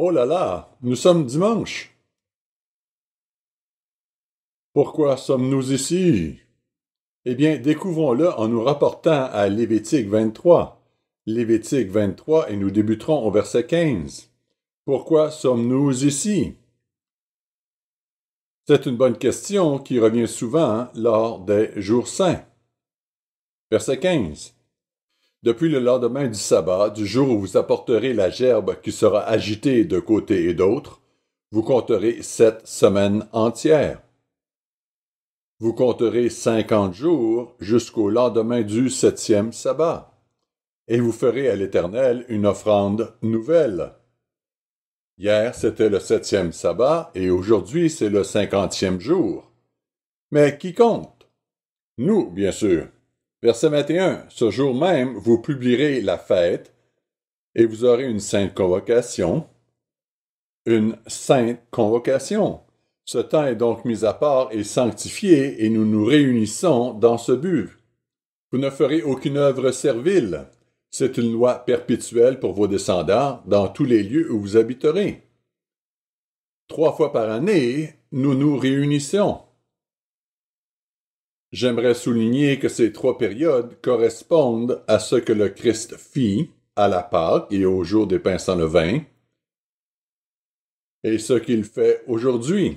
Oh là là, nous sommes dimanche. Pourquoi sommes-nous ici? Eh bien, découvrons-le en nous rapportant à Lévitique 23. Lévitique 23 et nous débuterons au verset 15. Pourquoi sommes-nous ici? C'est une bonne question qui revient souvent lors des jours saints. Verset 15. Depuis le lendemain du sabbat, du jour où vous apporterez la gerbe qui sera agitée de côté et d'autre, vous compterez 7 semaines entières. Vous compterez 50 jours jusqu'au lendemain du 7e sabbat, et vous ferez à l'Éternel une offrande nouvelle. Hier, c'était le 7e sabbat, et aujourd'hui, c'est le 50e jour. Mais qui compte? Nous, bien sûr. Verset 21. Ce jour même, vous publierez la fête, et vous aurez une sainte convocation. Une sainte convocation. Ce temps est donc mis à part et sanctifié, et nous nous réunissons dans ce but. Vous ne ferez aucune œuvre servile. C'est une loi perpétuelle pour vos descendants dans tous les lieux où vous habiterez. 3 fois par année, nous nous réunissons. J'aimerais souligner que ces 3 périodes correspondent à ce que le Christ fit à la Pâque et au jour des pains sans levain, et ce qu'il fait aujourd'hui.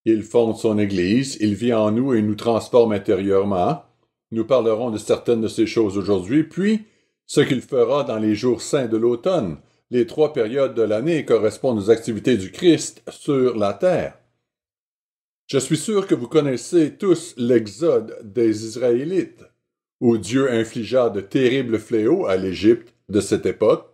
Il fonde son Église, il vit en nous et nous transforme intérieurement. Nous parlerons de certaines de ces choses aujourd'hui, puis ce qu'il fera dans les jours saints de l'automne. Les 3 périodes de l'année correspondent aux activités du Christ sur la terre. Je suis sûr que vous connaissez tous l'exode des Israélites, où Dieu infligea de terribles fléaux à l'Égypte de cette époque,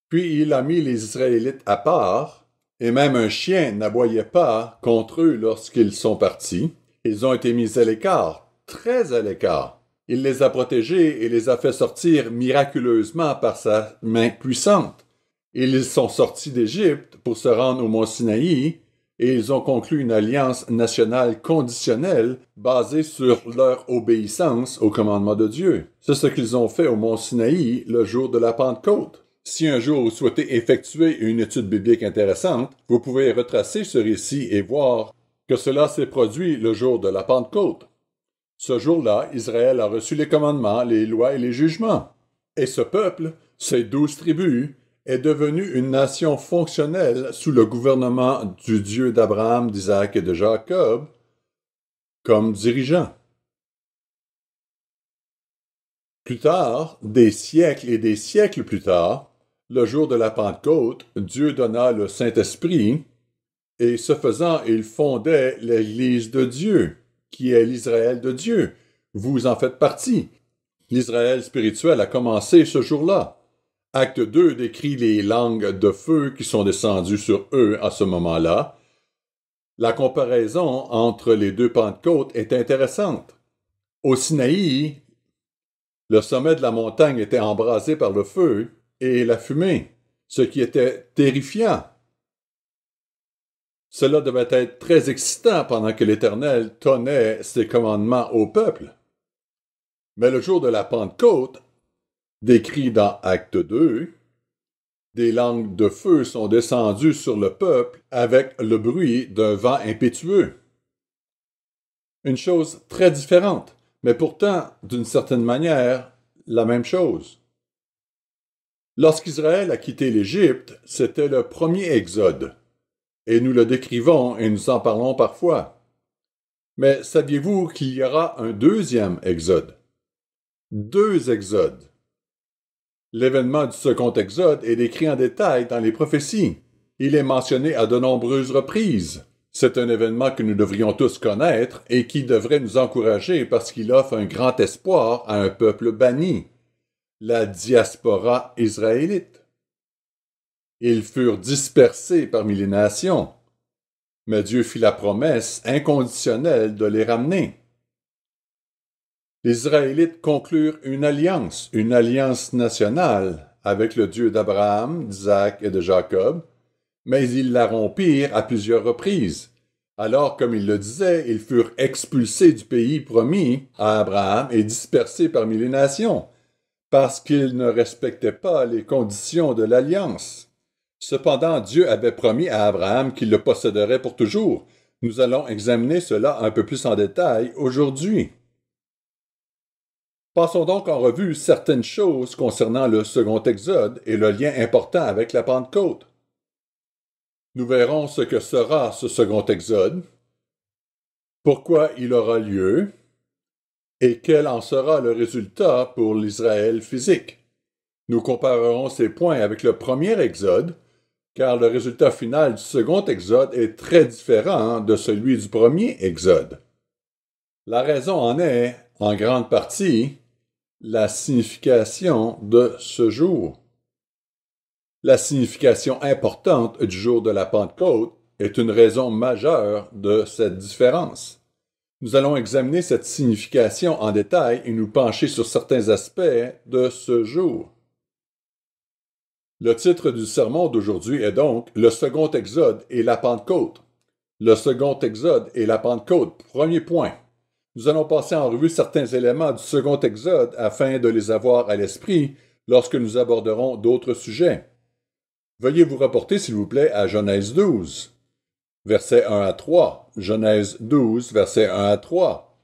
puis il a mis les Israélites à part, et même un chien n'aboyait pas contre eux lorsqu'ils sont partis. Ils ont été mis à l'écart, très à l'écart. Il les a protégés et les a fait sortir miraculeusement par sa main puissante. Ils sont sortis d'Égypte pour se rendre au mont Sinaï, et ils ont conclu une alliance nationale conditionnelle basée sur leur obéissance au commandement de Dieu. C'est ce qu'ils ont fait au mont Sinaï le jour de la Pentecôte. Si un jour vous souhaitez effectuer une étude biblique intéressante, vous pouvez retracer ce récit et voir que cela s'est produit le jour de la Pentecôte. Ce jour-là, Israël a reçu les commandements, les lois et les jugements. Et ce peuple, ces 12 tribus, est devenu une nation fonctionnelle sous le gouvernement du Dieu d'Abraham, d'Isaac et de Jacob comme dirigeant. Plus tard, des siècles et des siècles plus tard, le jour de la Pentecôte, Dieu donna le Saint-Esprit, et ce faisant, il fondait l'Église de Dieu, qui est l'Israël de Dieu. Vous en faites partie. L'Israël spirituel a commencé ce jour-là. Acte 2 décrit les langues de feu qui sont descendues sur eux à ce moment-là. La comparaison entre les 2 Pentecôtes est intéressante. Au Sinaï, le sommet de la montagne était embrasé par le feu et la fumée, ce qui était terrifiant. Cela devait être très excitant pendant que l'Éternel donnait ses commandements au peuple. Mais le jour de la Pentecôte, décrit dans Acte 2, des langues de feu sont descendues sur le peuple avec le bruit d'un vent impétueux. Une chose très différente, mais pourtant, d'une certaine manière, la même chose. Lorsqu'Israël a quitté l'Égypte, c'était le premier exode, et nous le décrivons et nous en parlons parfois. Mais saviez-vous qu'il y aura un 2e exode? 2 exodes. L'événement du second exode est décrit en détail dans les prophéties. Il est mentionné à de nombreuses reprises. C'est un événement que nous devrions tous connaître et qui devrait nous encourager parce qu'il offre un grand espoir à un peuple banni, la diaspora israélite. Ils furent dispersés parmi les nations, mais Dieu fit la promesse inconditionnelle de les ramener. Les Israélites conclurent une alliance nationale avec le Dieu d'Abraham, d'Isaac et de Jacob, mais ils la rompirent à plusieurs reprises. Alors, comme il le disait, ils furent expulsés du pays promis à Abraham et dispersés parmi les nations, parce qu'ils ne respectaient pas les conditions de l'alliance. Cependant, Dieu avait promis à Abraham qu'il le posséderait pour toujours. Nous allons examiner cela un peu plus en détail aujourd'hui. Passons donc en revue certaines choses concernant le second Exode et le lien important avec la Pentecôte. Nous verrons ce que sera ce second Exode, pourquoi il aura lieu et quel en sera le résultat pour l'Israël physique. Nous comparerons ces points avec le premier Exode, car le résultat final du second Exode est très différent de celui du premier Exode. La raison en est, en grande partie, la signification de ce jour. La signification importante du jour de la Pentecôte est une raison majeure de cette différence. Nous allons examiner cette signification en détail et nous pencher sur certains aspects de ce jour. Le titre du sermon d'aujourd'hui est donc « Le second Exode et la Pentecôte ». Le second Exode et la Pentecôte. Premier point. Nous allons passer en revue certains éléments du second Exode afin de les avoir à l'esprit lorsque nous aborderons d'autres sujets. Veuillez vous rapporter, s'il vous plaît, à Genèse 12, versets 1 à 3. Genèse 12, versets 1 à 3.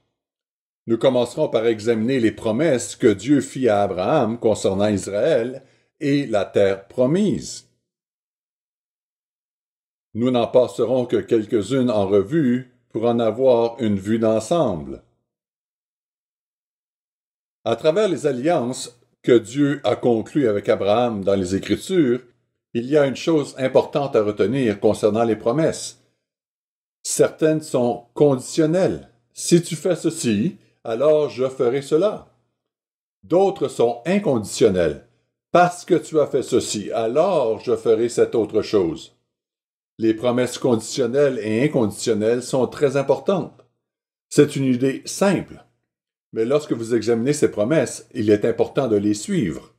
Nous commencerons par examiner les promesses que Dieu fit à Abraham concernant Israël et la terre promise. Nous n'en passerons que quelques-unes en revue pour en avoir une vue d'ensemble. À travers les alliances que Dieu a conclues avec Abraham dans les Écritures, il y a une chose importante à retenir concernant les promesses. Certaines sont conditionnelles. Si tu fais ceci, alors je ferai cela. D'autres sont inconditionnelles. Parce que tu as fait ceci, alors je ferai cette autre chose. Les promesses conditionnelles et inconditionnelles sont très importantes. C'est une idée simple, mais lorsque vous examinez ces promesses, il est important de les suivre.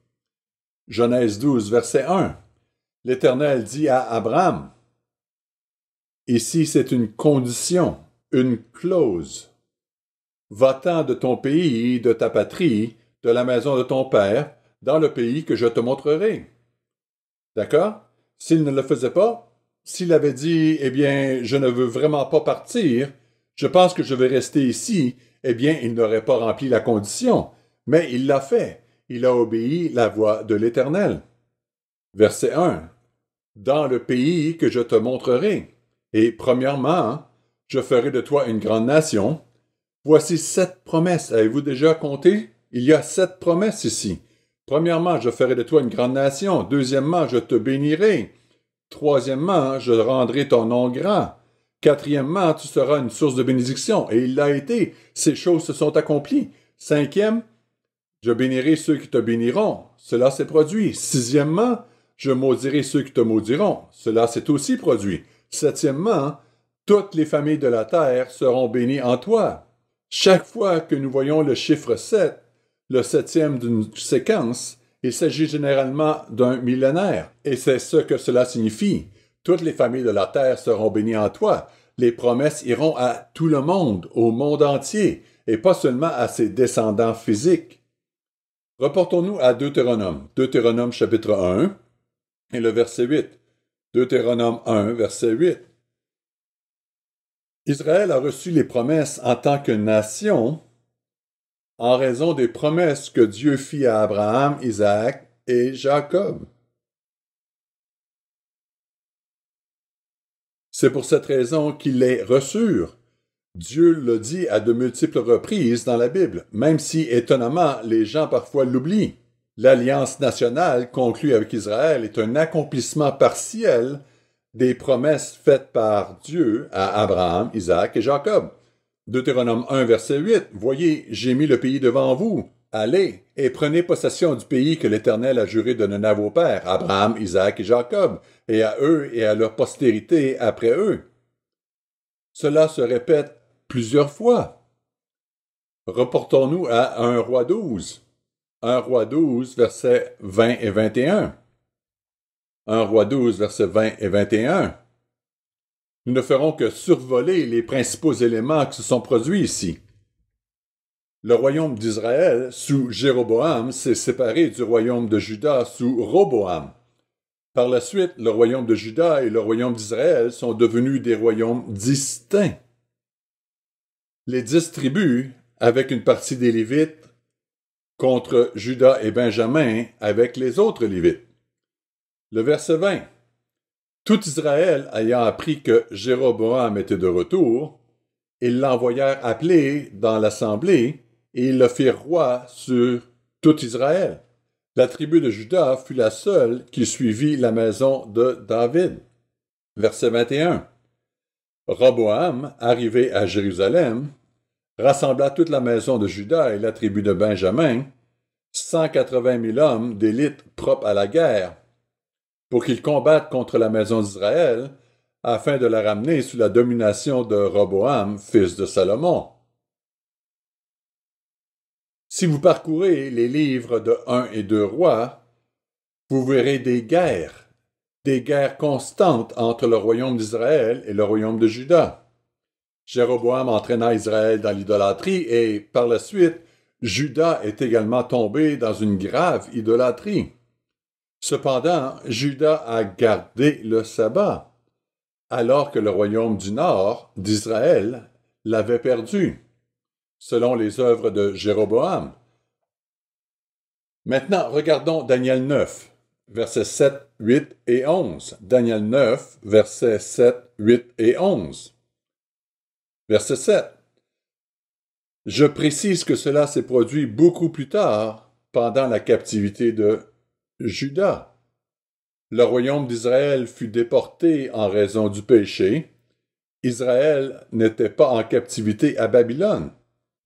Genèse 12, verset 1. L'Éternel dit à Abraham. Ici, c'est une condition, une clause. Va-t'en de ton pays, de ta patrie, de la maison de ton père, dans le pays que je te montrerai. D'accord? S'il ne le faisait pas, s'il avait dit, eh bien, je ne veux vraiment pas partir, je pense que je vais rester ici, eh bien, il n'aurait pas rempli la condition. Mais il l'a fait. Il a obéi la voix de l'Éternel. Verset 1. Dans le pays que je te montrerai. Et premièrement, je ferai de toi une grande nation. Voici 7 promesses. Avez-vous déjà compté? Il y a 7 promesses ici. Premièrement, je ferai de toi une grande nation. Deuxièmement, je te bénirai. Troisièmement, je rendrai ton nom grand. Quatrièmement, tu seras une source de bénédiction. Et il l'a été. Ces choses se sont accomplies. Cinquième, je bénirai ceux qui te béniront. Cela s'est produit. Sixièmement, je maudirai ceux qui te maudiront. Cela s'est aussi produit. Septièmement, toutes les familles de la terre seront bénies en toi. Chaque fois que nous voyons le chiffre 7, le septième d'une séquence, il s'agit généralement d'un millénaire. Et c'est ce que cela signifie. Toutes les familles de la terre seront bénies en toi. Les promesses iront à tout le monde, au monde entier, et pas seulement à ses descendants physiques. Reportons-nous à Deutéronome. Deutéronome chapitre 1 et le verset 8. Deutéronome 1, verset 8. Israël a reçu les promesses en tant que nation en raison des promesses que Dieu fit à Abraham, Isaac et Jacob. C'est pour cette raison qu'ils les reçurent. Dieu le dit à de multiples reprises dans la Bible, même si, étonnamment, les gens parfois l'oublient. L'alliance nationale conclue avec Israël est un accomplissement partiel des promesses faites par Dieu à Abraham, Isaac et Jacob. Deutéronome 1, verset 8. « Voyez, j'ai mis le pays devant vous. Allez et prenez possession du pays que l'Éternel a juré de donner à vos pères, Abraham, Isaac et Jacob, et à eux et à leur postérité après eux. » Cela se répète plusieurs fois. Reportons-nous à 1 Roi 12. 1 Roi 12, versets 20 et 21. 1 Roi 12, versets 20 et 21. Nous ne ferons que survoler les principaux éléments qui se sont produits ici. Le royaume d'Israël, sous Jéroboam, s'est séparé du royaume de Juda sous Roboam. Par la suite, le royaume de Juda et le royaume d'Israël sont devenus des royaumes distincts. Les 10 tribus, avec une partie des Lévites, contre Juda et Benjamin avec les autres Lévites. Le verset 20. Tout Israël ayant appris que Jéroboam était de retour, ils l'envoyèrent appeler dans l'assemblée et ils le firent roi sur tout Israël. La tribu de Juda fut la seule qui suivit la maison de David. Verset 21. Roboam, arrivé à Jérusalem, rassembla toute la maison de Juda et la tribu de Benjamin, 180 000 hommes d'élite propres à la guerre, pour qu'ils combattent contre la maison d'Israël, afin de la ramener sous la domination de Roboam, fils de Salomon. Si vous parcourez les livres de 1 et 2 rois, vous verrez des guerres constantes entre le royaume d'Israël et le royaume de Juda. Jéroboam entraîna Israël dans l'idolâtrie et, par la suite, Juda est également tombé dans une grave idolâtrie. Cependant, Juda a gardé le sabbat, alors que le royaume du nord, d'Israël, l'avait perdu, selon les œuvres de Jéroboam. Maintenant, regardons Daniel 9, versets 7, 8 et 11. Daniel 9, versets 7, 8 et 11. Verset 7. Je précise que cela s'est produit beaucoup plus tard, pendant la captivité de Juda. Le royaume d'Israël fut déporté en raison du péché. Israël n'était pas en captivité à Babylone.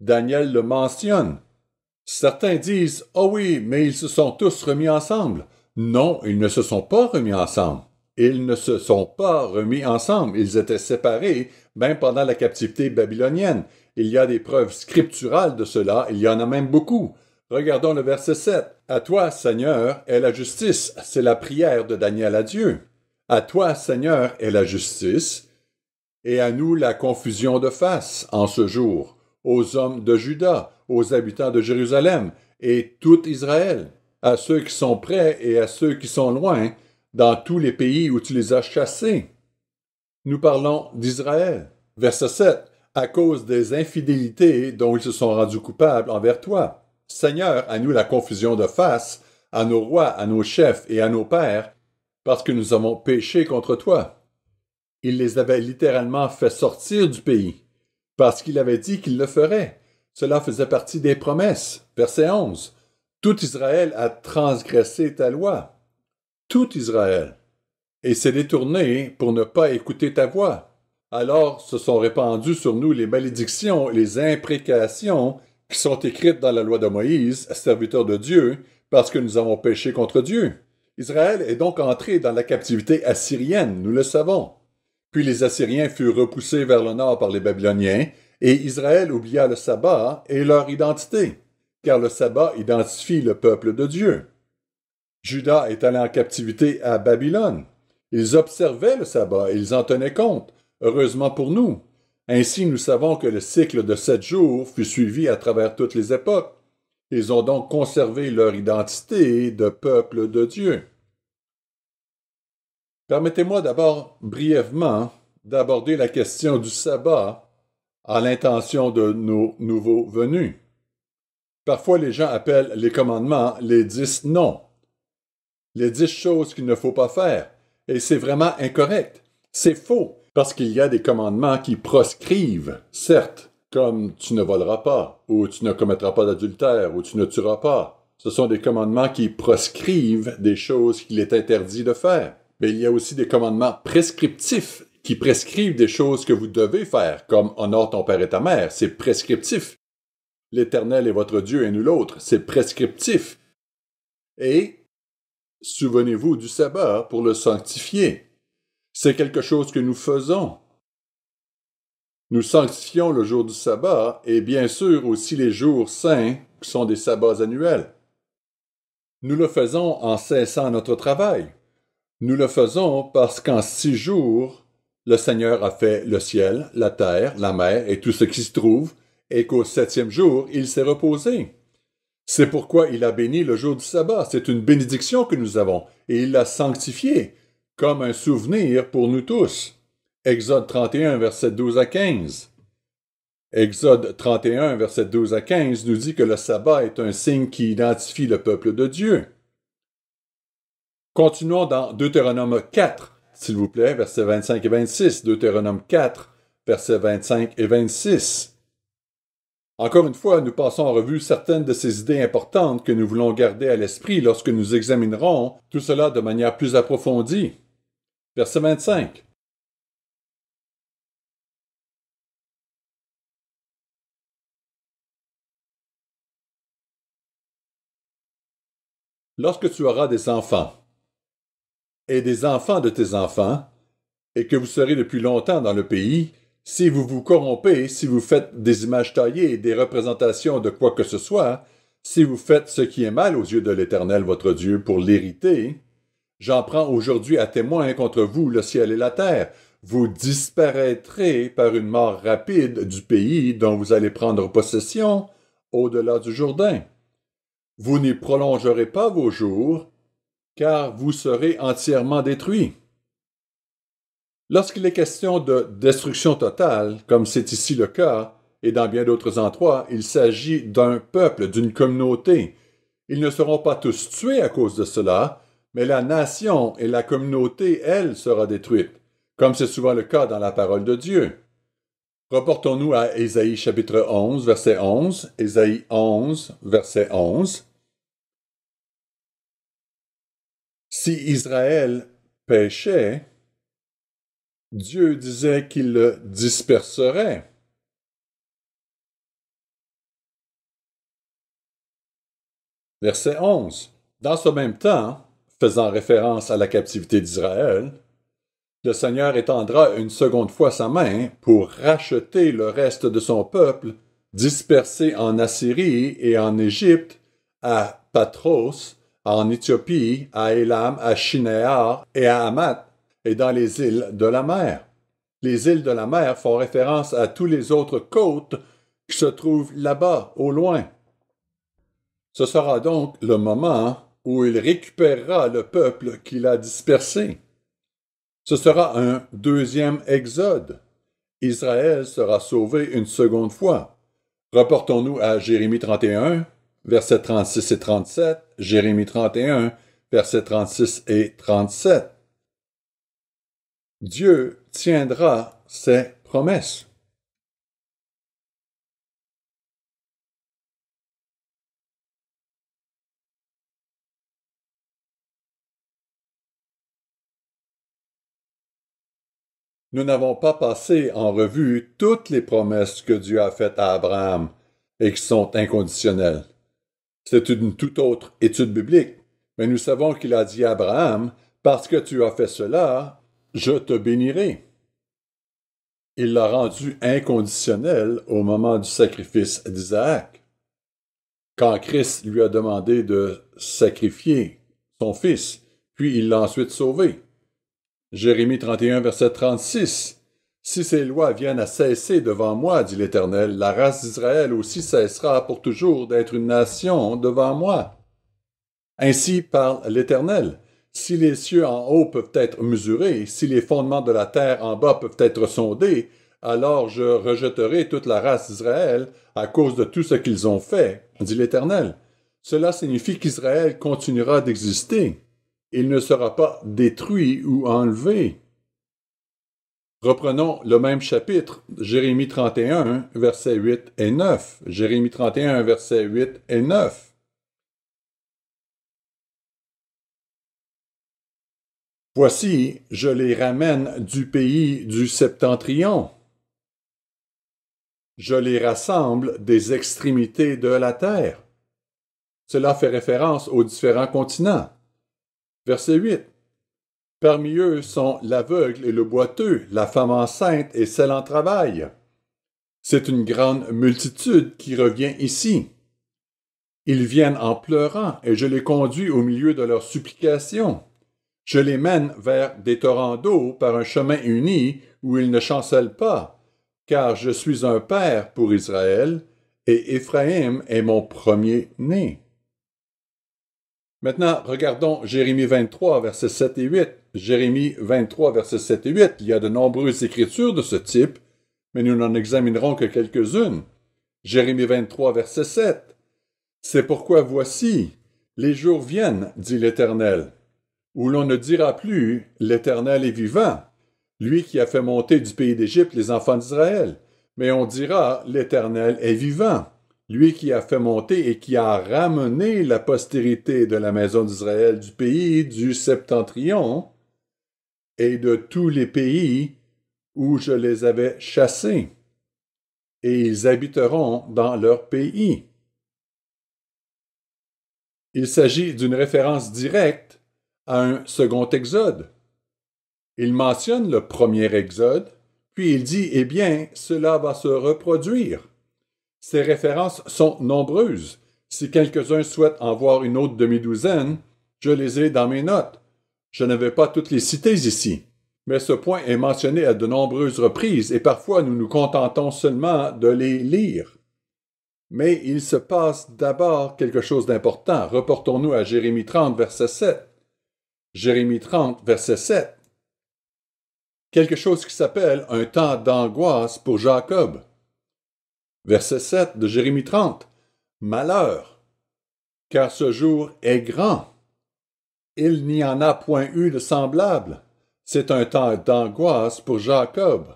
Daniel le mentionne. Certains disent « Oh oui, mais ils se sont tous remis ensemble. » Non, ils ne se sont pas remis ensemble. Ils ne se sont pas remis ensemble. Ils étaient séparés, même pendant la captivité babylonienne. Il y a des preuves scripturales de cela, il y en a même beaucoup. Regardons le verset 7. « À toi, Seigneur, est la justice. » C'est la prière de Daniel à Dieu. « À toi, Seigneur, est la justice, et à nous la confusion de face en ce jour, aux hommes de Juda, aux habitants de Jérusalem, et tout Israël, à ceux qui sont près et à ceux qui sont loin, dans tous les pays où tu les as chassés. » Nous parlons d'Israël. Verset 7. « À cause des infidélités dont ils se sont rendus coupables envers toi. Seigneur, à nous la confusion de face, à nos rois, à nos chefs et à nos pères, parce que nous avons péché contre toi. » Il les avait littéralement fait sortir du pays, parce qu'il avait dit qu'il le ferait. Cela faisait partie des promesses. Verset 11. « Tout Israël a transgressé ta loi. » Tout Israël. Et s'est détourné pour ne pas écouter ta voix. Alors se sont répandues sur nous les malédictions et les imprécations qui sont écrites dans la loi de Moïse, serviteur de Dieu, parce que nous avons péché contre Dieu. Israël est donc entré dans la captivité assyrienne, nous le savons. Puis les Assyriens furent repoussés vers le nord par les Babyloniens, et Israël oublia le sabbat et leur identité, car le sabbat identifie le peuple de Dieu. Juda est allé en captivité à Babylone. Ils observaient le sabbat et ils en tenaient compte, heureusement pour nous. Ainsi, nous savons que le cycle de 7 jours fut suivi à travers toutes les époques. Ils ont donc conservé leur identité de peuple de Dieu. Permettez-moi d'abord, brièvement, d'aborder la question du sabbat à l'intention de nos nouveaux venus. Parfois, les gens appellent les commandements les 10 non. Les 10 choses qu'il ne faut pas faire. Et c'est vraiment incorrect. C'est faux, parce qu'il y a des commandements qui proscrivent, certes, comme tu ne voleras pas, ou tu ne commettras pas d'adultère, ou tu ne tueras pas. Ce sont des commandements qui proscrivent des choses qu'il est interdit de faire. Mais il y a aussi des commandements prescriptifs qui prescrivent des choses que vous devez faire, comme « honore ton père et ta mère », c'est prescriptif. « L'Éternel est votre Dieu et nous l'autre », c'est prescriptif. Et souvenez-vous du sabbat pour le sanctifier. C'est quelque chose que nous faisons. Nous sanctifions le jour du sabbat et bien sûr aussi les jours saints qui sont des sabbats annuels. Nous le faisons en cessant notre travail. Nous le faisons parce qu'en 6 jours, le Seigneur a fait le ciel, la terre, la mer et tout ce qui se trouve, et qu'au 7e jour, il s'est reposé. C'est pourquoi il a béni le jour du sabbat. C'est une bénédiction que nous avons, et il l'a sanctifié comme un souvenir pour nous tous. Exode 31, versets 12 à 15. Exode 31, versets 12 à 15 nous dit que le sabbat est un signe qui identifie le peuple de Dieu. Continuons dans Deutéronome 4, s'il vous plaît, versets 25 et 26. Deutéronome 4, versets 25 et 26. Encore une fois, nous passons en revue certaines de ces idées importantes que nous voulons garder à l'esprit lorsque nous examinerons tout cela de manière plus approfondie. Verset 25. Lorsque tu auras des enfants, et des enfants de tes enfants, et que vous serez depuis longtemps dans le pays, si vous vous corrompez, si vous faites des images taillées, des représentations de quoi que ce soit, si vous faites ce qui est mal aux yeux de l'Éternel votre Dieu pour l'hériter, j'en prends aujourd'hui à témoin contre vous le ciel et la terre. Vous disparaîtrez par une mort rapide du pays dont vous allez prendre possession au-delà du Jourdain. Vous n'y prolongerez pas vos jours, car vous serez entièrement détruits. Lorsqu'il est question de destruction totale, comme c'est ici le cas, et dans bien d'autres endroits, il s'agit d'un peuple, d'une communauté. Ils ne seront pas tous tués à cause de cela, mais la nation et la communauté, elle, sera détruite, comme c'est souvent le cas dans la parole de Dieu. Reportons-nous à Ésaïe chapitre 11, verset 11. Ésaïe 11, verset 11. Si Israël péchait, Dieu disait qu'il le disperserait. Verset 11. Dans ce même temps, faisant référence à la captivité d'Israël, le Seigneur étendra une seconde fois sa main pour racheter le reste de son peuple dispersé en Assyrie et en Égypte, à Patros, en Éthiopie, à Élam, à Shinéar et à Hamath, et dans les îles de la mer. Les îles de la mer font référence à tous les autres côtes qui se trouvent là-bas, au loin. Ce sera donc le moment où il récupérera le peuple qu'il a dispersé. Ce sera un deuxième exode. Israël sera sauvé une seconde fois. Reportons-nous à Jérémie 31, versets 36 et 37, Jérémie 31, versets 36 et 37. Dieu tiendra ses promesses. Nous n'avons pas passé en revue toutes les promesses que Dieu a faites à Abraham et qui sont inconditionnelles. C'est une toute autre étude biblique, mais nous savons qu'il a dit à Abraham, « Parce que tu as fait cela, je te bénirai. » Il l'a rendu inconditionnel au moment du sacrifice d'Isaac. Quand Christ lui a demandé de sacrifier son fils, puis il l'a ensuite sauvé. Jérémie 31, verset 36. « Si ces lois viennent à cesser devant moi, dit l'Éternel, la race d'Israël aussi cessera pour toujours d'être une nation devant moi. » Ainsi parle l'Éternel. Si les cieux en haut peuvent être mesurés, si les fondements de la terre en bas peuvent être sondés, alors je rejetterai toute la race d'Israël à cause de tout ce qu'ils ont fait, dit l'Éternel. Cela signifie qu'Israël continuera d'exister. Il ne sera pas détruit ou enlevé. Reprenons le même chapitre, Jérémie 31, versets 8 et 9. Jérémie 31, versets 8 et 9. Voici, je les ramène du pays du septentrion. Je les rassemble des extrémités de la terre. Cela fait référence aux différents continents. Verset 8. Parmi eux sont l'aveugle et le boiteux, la femme enceinte et celle en travail. C'est une grande multitude qui revient ici. Ils viennent en pleurant et je les conduis au milieu de leurs supplications. Je les mène vers des torrents d'eau par un chemin uni où ils ne chancellent pas, car je suis un père pour Israël et Éphraïm est mon premier-né. Maintenant, regardons Jérémie 23, versets 7 et 8. Jérémie 23, versets 7 et 8. Il y a de nombreuses écritures de ce type, mais nous n'en examinerons que quelques-unes. Jérémie 23, verset 7. C'est pourquoi voici, les jours viennent, dit l'Éternel, où l'on ne dira plus, l'Éternel est vivant, lui qui a fait monter du pays d'Égypte les enfants d'Israël, mais on dira, l'Éternel est vivant, lui qui a fait monter et qui a ramené la postérité de la maison d'Israël du pays du Septentrion et de tous les pays où je les avais chassés, et ils habiteront dans leur pays. Il s'agit d'une référence directe à un second exode. Il mentionne le premier exode, puis il dit, eh bien, cela va se reproduire. Ces références sont nombreuses. Si quelques-uns souhaitent en voir une autre demi-douzaine, je les ai dans mes notes. Je ne vais pas toutes les citer ici, mais ce point est mentionné à de nombreuses reprises et parfois nous nous contentons seulement de les lire. Mais il se passe d'abord quelque chose d'important. Reportons-nous à Jérémie 30, verset 7. Jérémie 30, verset 7. Quelque chose qui s'appelle un temps d'angoisse pour Jacob. Verset 7 de Jérémie 30. Malheur, car ce jour est grand. Il n'y en a point eu de semblable. C'est un temps d'angoisse pour Jacob.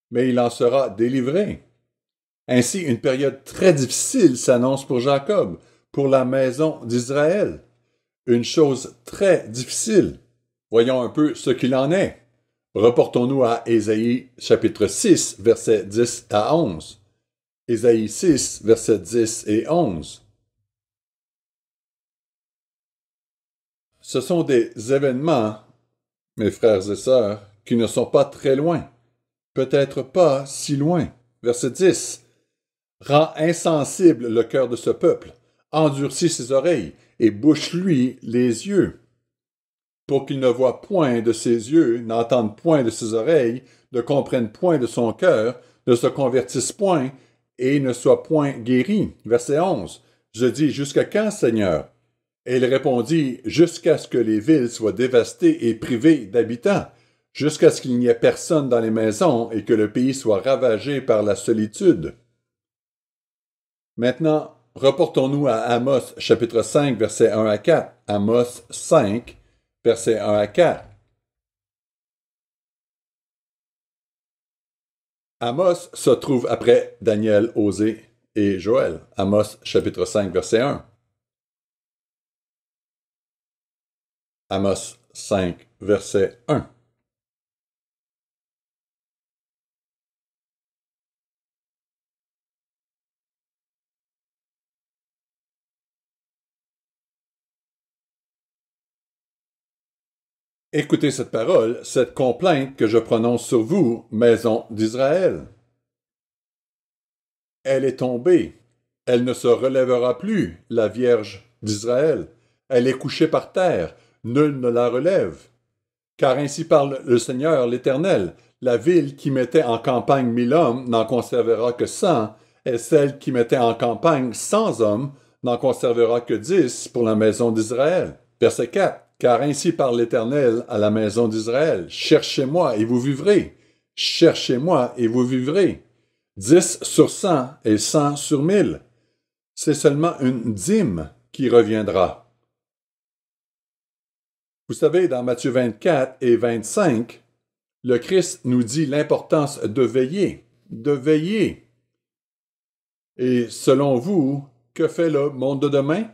Mais il en sera délivré. Ainsi, une période très difficile s'annonce pour Jacob, pour la maison d'Israël. Une chose très difficile. Voyons un peu ce qu'il en est. Reportons-nous à Ésaïe chapitre 6, versets 10 à 11. Ésaïe 6, versets 10 et 11. Ce sont des événements, mes frères et sœurs, qui ne sont pas très loin. Peut-être pas si loin. Verset 10. Rends insensible le cœur de ce peuple, endurcis ses oreilles et bouche-lui les yeux, pour qu'il ne voie point de ses yeux, n'entende point de ses oreilles, ne comprenne point de son cœur, ne se convertisse point et ne soit point guéri. Verset 11. Je dis, jusqu'à quand, Seigneur? Et il répondit, jusqu'à ce que les villes soient dévastées et privées d'habitants, jusqu'à ce qu'il n'y ait personne dans les maisons et que le pays soit ravagé par la solitude. Maintenant, reportons-nous à Amos, chapitre 5, versets 1 à 4. Amos 5, versets 1 à 4. Amos se trouve après Daniel, Osée et Joël. Amos, chapitre 5, verset 1. Amos 5, verset 1. Écoutez cette parole, cette complainte que je prononce sur vous, maison d'Israël. Elle est tombée, elle ne se relèvera plus, la Vierge d'Israël. Elle est couchée par terre, nul ne la relève. Car ainsi parle le Seigneur l'Éternel, la ville qui mettait en campagne 1000 hommes n'en conservera que 100, et celle qui mettait en campagne 100 hommes n'en conservera que 10 pour la maison d'Israël. Verset 4. Car ainsi parle l'Éternel à la maison d'Israël. Cherchez-moi et vous vivrez. Cherchez-moi et vous vivrez. 10 sur 100 et 100 sur 1000. C'est seulement une dîme qui reviendra. Vous savez, dans Matthieu 24 et 25, le Christ nous dit l'importance de veiller. De veiller. Et selon vous, que fait le monde de demain?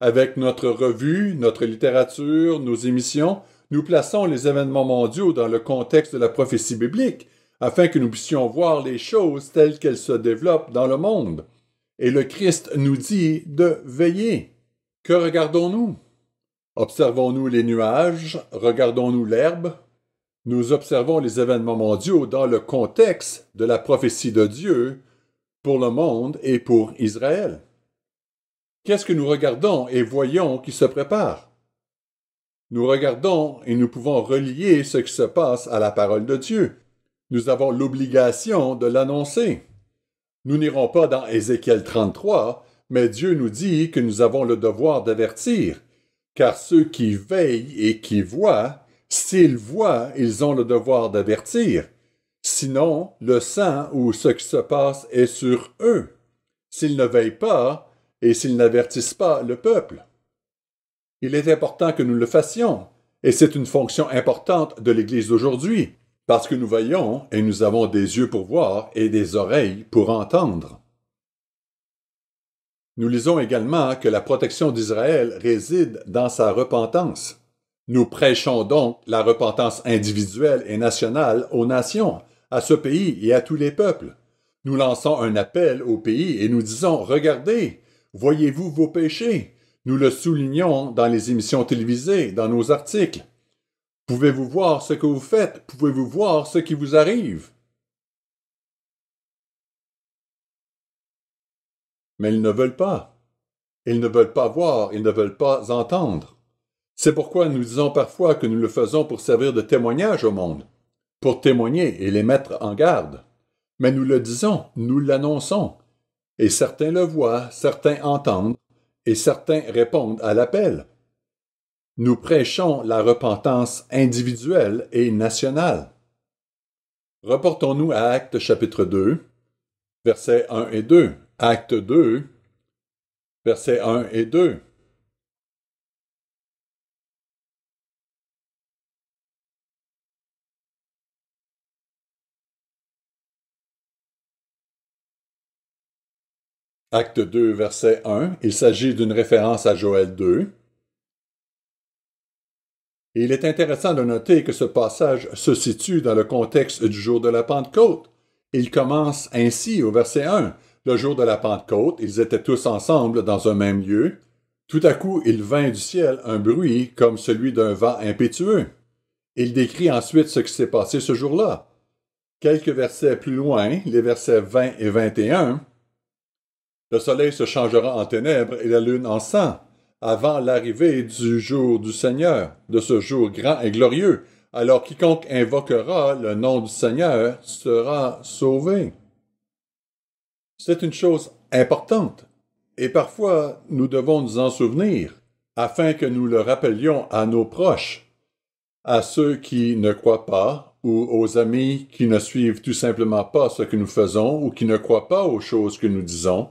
Avec notre revue, notre littérature, nos émissions, nous plaçons les événements mondiaux dans le contexte de la prophétie biblique, afin que nous puissions voir les choses telles qu'elles se développent dans le monde. Et le Christ nous dit de veiller. Que regardons-nous? Observons-nous les nuages? Regardons-nous l'herbe? Nous observons les événements mondiaux dans le contexte de la prophétie de Dieu pour le monde et pour Israël. Qu'est-ce que nous regardons et voyons qui se prépare? Nous regardons et nous pouvons relier ce qui se passe à la parole de Dieu. Nous avons l'obligation de l'annoncer. Nous n'irons pas dans Ézéchiel 33, mais Dieu nous dit que nous avons le devoir d'avertir, car ceux qui veillent et qui voient, s'ils voient, ils ont le devoir d'avertir. Sinon, le sang ou ce qui se passe est sur eux, s'ils ne veillent pas et s'ils n'avertissent pas le peuple. Il est important que nous le fassions, et c'est une fonction importante de l'Église d'aujourd'hui, parce que nous voyons et nous avons des yeux pour voir et des oreilles pour entendre. Nous lisons également que la protection d'Israël réside dans sa repentance. Nous prêchons donc la repentance individuelle et nationale aux nations, à ce pays et à tous les peuples. Nous lançons un appel au pays et nous disons « Regardez, voyez-vous vos péchés ?» Nous le soulignons dans les émissions télévisées, dans nos articles. Pouvez-vous voir ce que vous faites? Pouvez-vous voir ce qui vous arrive? Mais ils ne veulent pas. Ils ne veulent pas voir, ils ne veulent pas entendre. C'est pourquoi nous disons parfois que nous le faisons pour servir de témoignage au monde, pour témoigner et les mettre en garde. Mais nous le disons, nous l'annonçons. Et certains le voient, certains entendent, et certains répondent à l'appel. Nous prêchons la repentance individuelle et nationale. Reportons-nous à Actes chapitre 2, versets 1 et 2. Actes 2, versets 1 et 2. Acte 2, verset 1, il s'agit d'une référence à Joël 2. Et il est intéressant de noter que ce passage se situe dans le contexte du jour de la Pentecôte. Il commence ainsi au verset 1. Le jour de la Pentecôte, ils étaient tous ensemble dans un même lieu. Tout à coup, il vint du ciel un bruit comme celui d'un vent impétueux. Il décrit ensuite ce qui s'est passé ce jour-là. Quelques versets plus loin, les versets 20 et 21, le soleil se changera en ténèbres et la lune en sang, avant l'arrivée du jour du Seigneur, de ce jour grand et glorieux. Alors quiconque invoquera le nom du Seigneur sera sauvé. C'est une chose importante, et parfois nous devons nous en souvenir, afin que nous le rappelions à nos proches, à ceux qui ne croient pas, ou aux amis qui ne suivent tout simplement pas ce que nous faisons, ou qui ne croient pas aux choses que nous disons.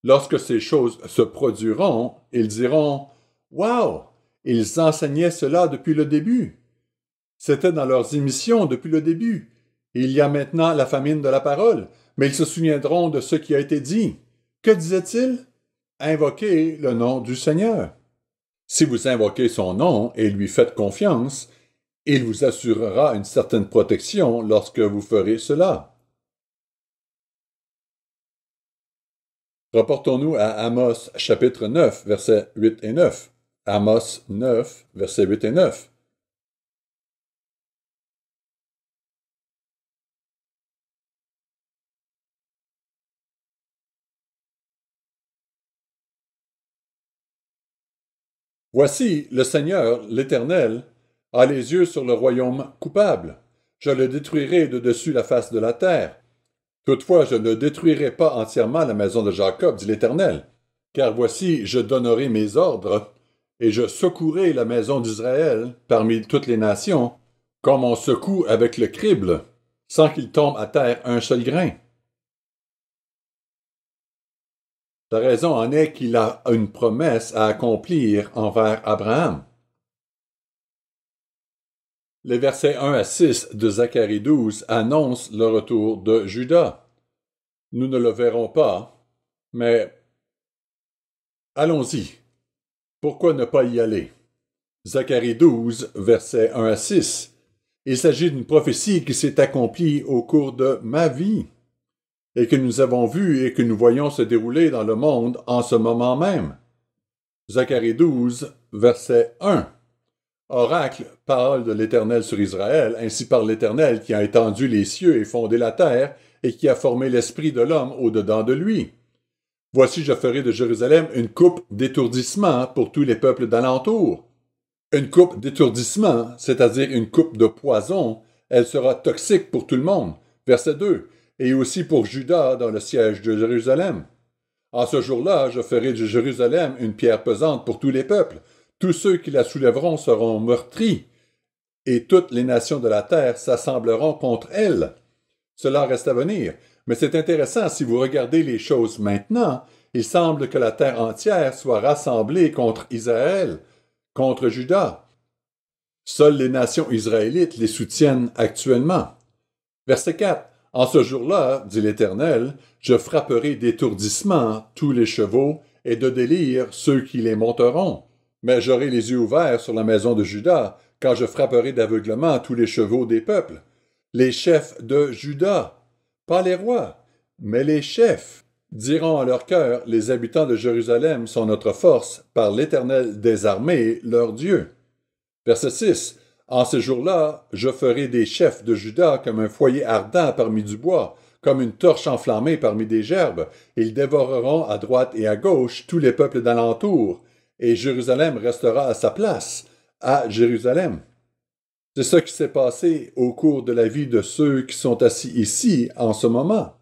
Lorsque ces choses se produiront, ils diront « Wow! Ils enseignaient cela depuis le début. C'était dans leurs émissions depuis le début. Il y a maintenant la famine de la parole, mais ils se souviendront de ce qui a été dit. Que disait-il? Invoquez le nom du Seigneur. Si vous invoquez son nom et lui faites confiance, il vous assurera une certaine protection lorsque vous ferez cela. » Reportons-nous à Amos chapitre 9, versets 8 et 9. Amos 9, versets 8 et 9. Voici, le Seigneur, l'Éternel, a les yeux sur le royaume coupable. Je le détruirai de dessus la face de la terre. Toutefois, je ne détruirai pas entièrement la maison de Jacob, dit l'Éternel, car voici, je donnerai mes ordres, et je secouerai la maison d'Israël parmi toutes les nations, comme on secoue avec le crible, sans qu'il tombe à terre un seul grain. La raison en est qu'il a une promesse à accomplir envers Abraham. Les versets 1 à 6 de Zacharie 12 annoncent le retour de Juda. Nous ne le verrons pas, mais allons-y. Pourquoi ne pas y aller? Zacharie 12, versets 1 à 6. Il s'agit d'une prophétie qui s'est accomplie au cours de ma vie et que nous avons vu et que nous voyons se dérouler dans le monde en ce moment même. Zacharie 12, verset 1. Oracle, parole de l'Éternel sur Israël, ainsi par l'Éternel qui a étendu les cieux et fondé la terre, et qui a formé l'esprit de l'homme au-dedans de lui. Voici, je ferai de Jérusalem une coupe d'étourdissement pour tous les peuples d'alentour. Une coupe d'étourdissement, c'est-à-dire une coupe de poison, elle sera toxique pour tout le monde. Verset 2. et aussi pour Juda dans le siège de Jérusalem. En ce jour-là, je ferai de Jérusalem une pierre pesante pour tous les peuples. Tous ceux qui la soulèveront seront meurtris, et toutes les nations de la terre s'assembleront contre elle. Cela reste à venir, mais c'est intéressant si vous regardez les choses maintenant, il semble que la terre entière soit rassemblée contre Israël, contre Juda. Seules les nations israélites les soutiennent actuellement. Verset 4. En ce jour-là, dit l'Éternel, je frapperai d'étourdissement tous les chevaux et de délire ceux qui les monteront. Mais j'aurai les yeux ouverts sur la maison de Juda, quand je frapperai d'aveuglement tous les chevaux des peuples. Les chefs de Juda, pas les rois, mais les chefs, diront en leur cœur, les habitants de Jérusalem sont notre force, par l'Éternel des armées, leur Dieu. Verset 6. En ces jours-là, je ferai des chefs de Juda comme un foyer ardent parmi du bois, comme une torche enflammée parmi des gerbes. Ils dévoreront à droite et à gauche tous les peuples d'alentour, et Jérusalem restera à sa place, à Jérusalem. C'est ce qui s'est passé au cours de la vie de ceux qui sont assis ici en ce moment.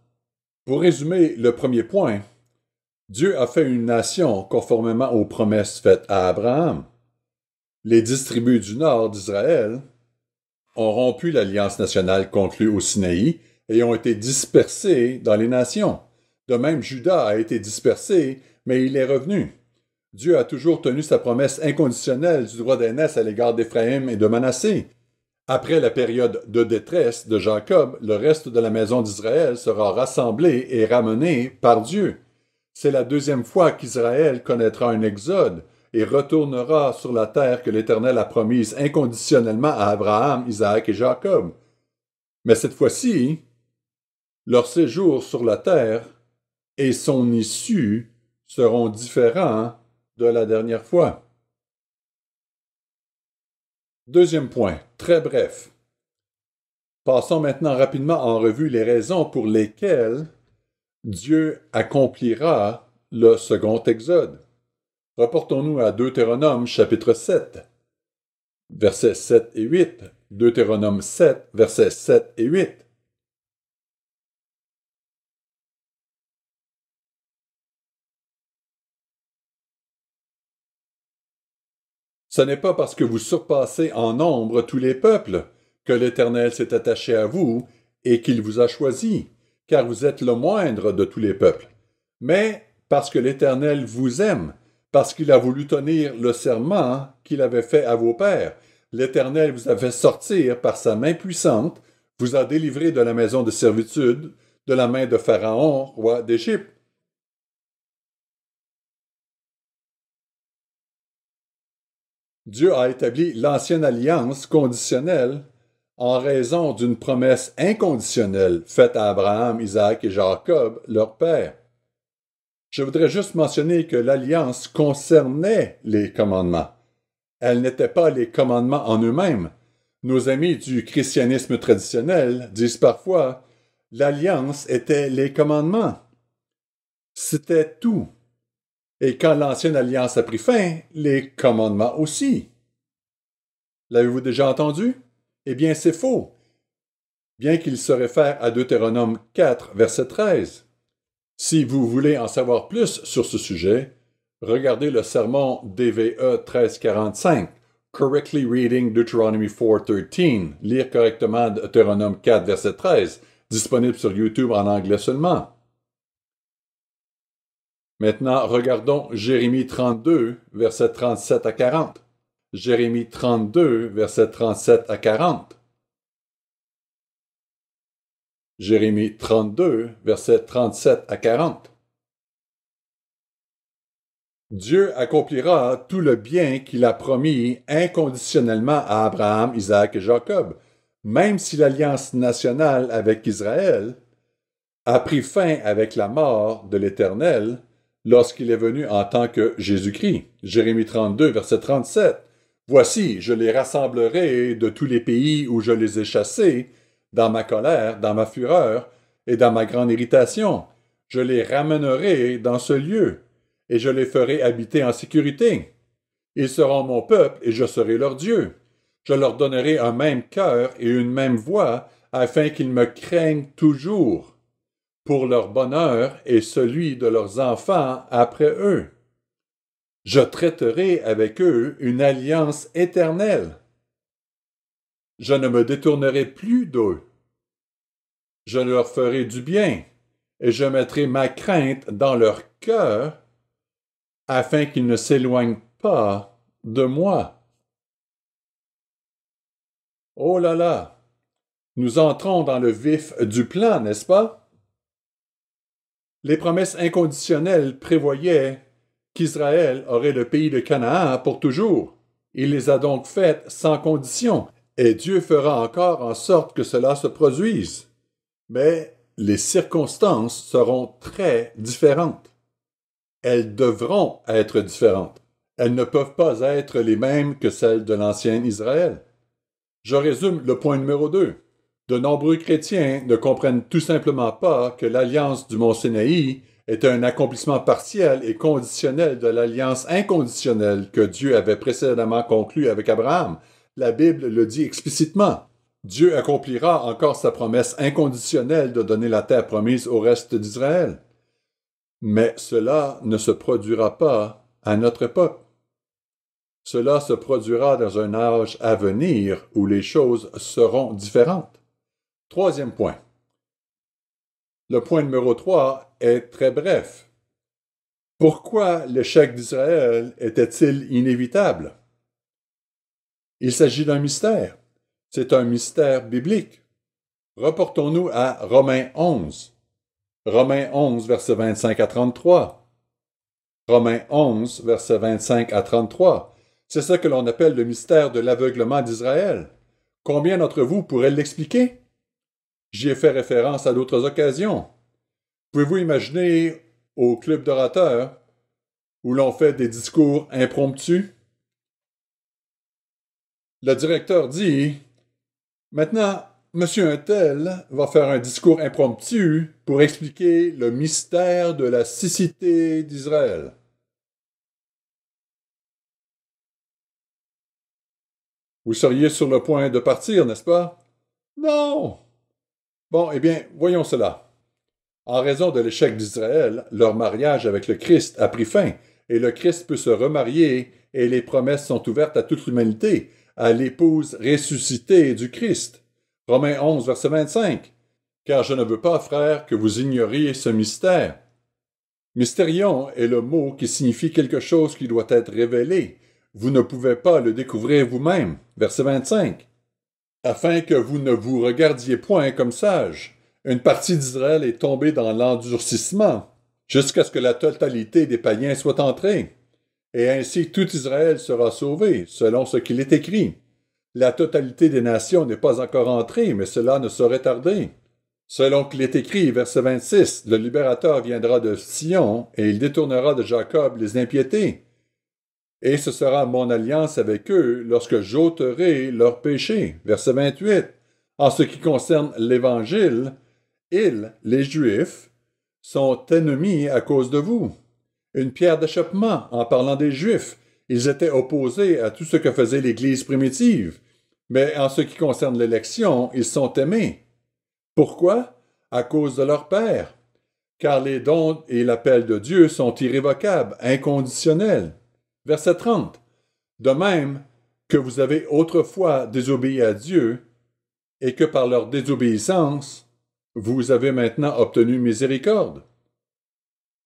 Pour résumer le premier point, Dieu a fait une nation conformément aux promesses faites à Abraham. Les 10 tribus du nord d'Israël ont rompu l'alliance nationale conclue au Sinaï et ont été dispersés dans les nations. De même, Juda a été dispersé, mais il est revenu. Dieu a toujours tenu sa promesse inconditionnelle du droit d'aînesse à l'égard d'Éphraïm et de Manassé. Après la période de détresse de Jacob, le reste de la maison d'Israël sera rassemblé et ramené par Dieu. C'est la deuxième fois qu'Israël connaîtra un exode et retournera sur la terre que l'Éternel a promise inconditionnellement à Abraham, Isaac et Jacob. Mais cette fois-ci, leur séjour sur la terre et son issue seront différents de la dernière fois. Deuxième point, très bref. Passons maintenant rapidement en revue les raisons pour lesquelles Dieu accomplira le second exode. Reportons-nous à Deutéronome chapitre 7, versets 7 et 8. Deutéronome 7, versets 7 et 8. Ce n'est pas parce que vous surpassez en nombre tous les peuples que l'Éternel s'est attaché à vous et qu'il vous a choisi, car vous êtes le moindre de tous les peuples, mais parce que l'Éternel vous aime, parce qu'il a voulu tenir le serment qu'il avait fait à vos pères. L'Éternel vous a fait sortir par sa main puissante, vous a délivré de la maison de servitude, de la main de Pharaon, roi d'Égypte. Dieu a établi l'ancienne alliance conditionnelle en raison d'une promesse inconditionnelle faite à Abraham, Isaac et Jacob, leurs pères. Je voudrais juste mentionner que l'alliance concernait les commandements. Elle n'était pas les commandements en eux-mêmes. Nos amis du christianisme traditionnel disent parfois « l'alliance était les commandements ». C'était tout. Et quand l'ancienne alliance a pris fin, les commandements aussi. L'avez-vous déjà entendu? Eh bien, c'est faux. Bien qu'il se réfère à Deutéronome 4, verset 13. Si vous voulez en savoir plus sur ce sujet, regardez le sermon DVE 1345, Correctly Reading Deuteronomy 4:13, lire correctement Deutéronome 4, verset 13, disponible sur YouTube en anglais seulement. Maintenant, regardons Jérémie 32, versets 37 à 40. Jérémie 32, versets 37 à 40. Jérémie 32, versets 37 à 40. Dieu accomplira tout le bien qu'il a promis inconditionnellement à Abraham, Isaac et Jacob, même si l'alliance nationale avec Israël a pris fin avec la mort de l'Éternel lorsqu'il est venu en tant que Jésus-Christ. Jérémie 32, verset 37. « Voici, je les rassemblerai de tous les pays où je les ai chassés, dans ma colère, dans ma fureur et dans ma grande irritation. Je les ramènerai dans ce lieu, et je les ferai habiter en sécurité. Ils seront mon peuple, et je serai leur Dieu. Je leur donnerai un même cœur et une même voix, afin qu'ils me craignent toujours. pour leur bonheur et celui de leurs enfants après eux. Je traiterai avec eux une alliance éternelle. Je ne me détournerai plus d'eux. Je leur ferai du bien, et je mettrai ma crainte dans leur cœur, afin qu'ils ne s'éloignent pas de moi. Oh là là! Nous entrons dans le vif du plan, n'est-ce pas? Les promesses inconditionnelles prévoyaient qu'Israël aurait le pays de Canaan pour toujours. Il les a donc faites sans condition, et Dieu fera encore en sorte que cela se produise. Mais les circonstances seront très différentes. Elles devront être différentes. Elles ne peuvent pas être les mêmes que celles de l'ancien Israël. Je résume le point numéro 2. De nombreux chrétiens ne comprennent tout simplement pas que l'alliance du mont Sinaï est un accomplissement partiel et conditionnel de l'alliance inconditionnelle que Dieu avait précédemment conclue avec Abraham. La Bible le dit explicitement. Dieu accomplira encore sa promesse inconditionnelle de donner la terre promise au reste d'Israël. Mais cela ne se produira pas à notre époque. Cela se produira dans un âge à venir où les choses seront différentes. Troisième point. Le point numéro 3 est très bref. Pourquoi l'échec d'Israël était-il inévitable? Il s'agit d'un mystère. C'est un mystère biblique. Reportons-nous à Romains 11. Romains 11, versets 25 à 33. Romains 11, versets 25 à 33. C'est ce que l'on appelle le mystère de l'aveuglement d'Israël. Combien d'entre vous pourraient l'expliquer? J'y ai fait référence à d'autres occasions. Pouvez-vous imaginer au club d'orateurs où l'on fait des discours impromptus? Le directeur dit « Maintenant, Monsieur Untel va faire un discours impromptu pour expliquer le mystère de la siccité d'Israël. » Vous seriez sur le point de partir, n'est-ce pas? Non! Bon, eh bien, voyons cela. En raison de l'échec d'Israël, leur mariage avec le Christ a pris fin, et le Christ peut se remarier, et les promesses sont ouvertes à toute l'humanité, à l'épouse ressuscitée du Christ. Romains 11, verset 25. Car je ne veux pas, frères, que vous ignoriez ce mystère. Mystérion est le mot qui signifie quelque chose qui doit être révélé. Vous ne pouvez pas le découvrir vous-même. Verset 25. Afin que vous ne vous regardiez point comme sages. Une partie d'Israël est tombée dans l'endurcissement, jusqu'à ce que la totalité des païens soit entrée. Et ainsi tout Israël sera sauvé, selon ce qu'il est écrit. La totalité des nations n'est pas encore entrée, mais cela ne saurait tarder. Selon qu'il est écrit, verset 26, le libérateur viendra de Sion, et il détournera de Jacob les impiétés. Et ce sera mon alliance avec eux lorsque j'ôterai leurs péchés. Verset 28. En ce qui concerne l'Évangile, ils, les Juifs, sont ennemis à cause de vous. Une pierre d'achoppement en parlant des Juifs. Ils étaient opposés à tout ce que faisait l'Église primitive. Mais en ce qui concerne l'élection, ils sont aimés. Pourquoi? À cause de leur Père. Car les dons et l'appel de Dieu sont irrévocables, inconditionnels. Verset 30. De même que vous avez autrefois désobéi à Dieu, et que par leur désobéissance, vous avez maintenant obtenu miséricorde.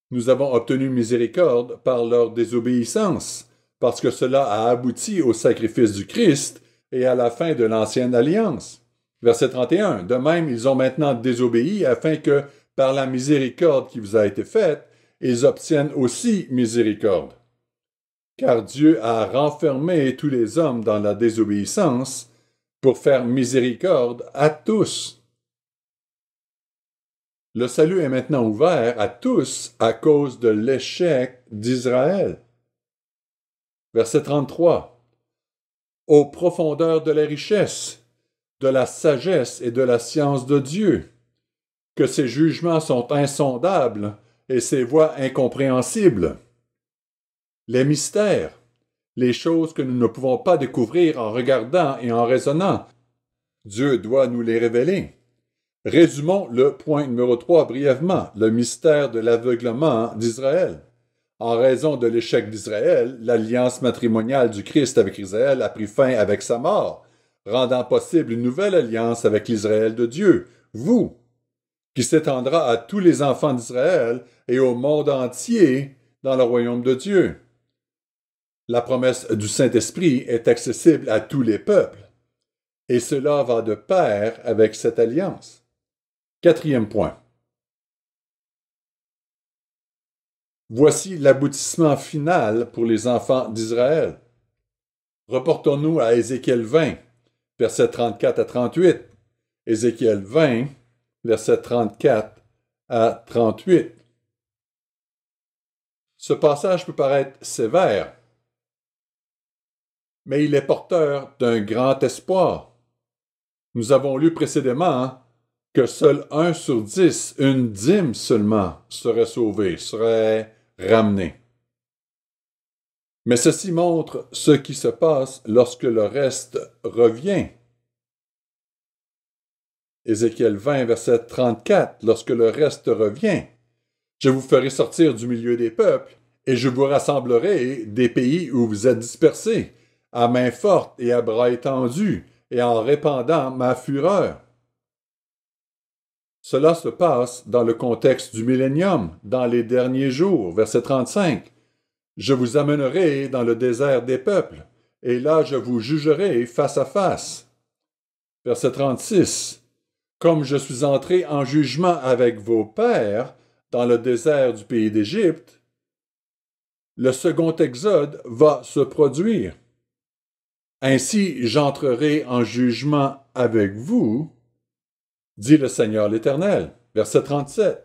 Nous avons obtenu miséricorde par leur désobéissance, parce que cela a abouti au sacrifice du Christ et à la fin de l'ancienne alliance. Verset 31. De même, ils ont maintenant désobéi afin que, par la miséricorde qui vous a été faite, ils obtiennent aussi miséricorde. Car Dieu a renfermé tous les hommes dans la désobéissance pour faire miséricorde à tous. Le salut est maintenant ouvert à tous à cause de l'échec d'Israël. Verset 33. Aux profondeurs de la richesse, de la sagesse et de la science de Dieu, que ses jugements sont insondables et ses voies incompréhensibles. Les mystères, les choses que nous ne pouvons pas découvrir en regardant et en raisonnant, Dieu doit nous les révéler. Résumons le point numéro 3 brièvement, le mystère de l'aveuglement d'Israël. En raison de l'échec d'Israël, l'alliance matrimoniale du Christ avec Israël a pris fin avec sa mort, rendant possible une nouvelle alliance avec l'Israël de Dieu, vous, qui s'étendra à tous les enfants d'Israël et au monde entier dans le royaume de Dieu. La promesse du Saint-Esprit est accessible à tous les peuples, et cela va de pair avec cette alliance. Quatrième point. Voici l'aboutissement final pour les enfants d'Israël. Reportons-nous à Ézéchiel 20, versets 34 à 38. Ézéchiel 20, versets 34 à 38. Ce passage peut paraître sévère, mais il est porteur d'un grand espoir. Nous avons lu précédemment que seul 1 sur 10, une dîme seulement, serait sauvé, serait ramené. Mais ceci montre ce qui se passe lorsque le reste revient. Ézéchiel 20, verset 34, lorsque le reste revient, je vous ferai sortir du milieu des peuples, et je vous rassemblerai des pays où vous êtes dispersés, à main forte et à bras étendus, et en répandant ma fureur. Cela se passe dans le contexte du millénium, dans les derniers jours, verset 35. Je vous amènerai dans le désert des peuples, et là je vous jugerai face à face. Verset 36. Comme je suis entré en jugement avec vos pères dans le désert du pays d'Égypte, le second exode va se produire. Ainsi j'entrerai en jugement avec vous, dit le Seigneur l'Éternel. Verset 37.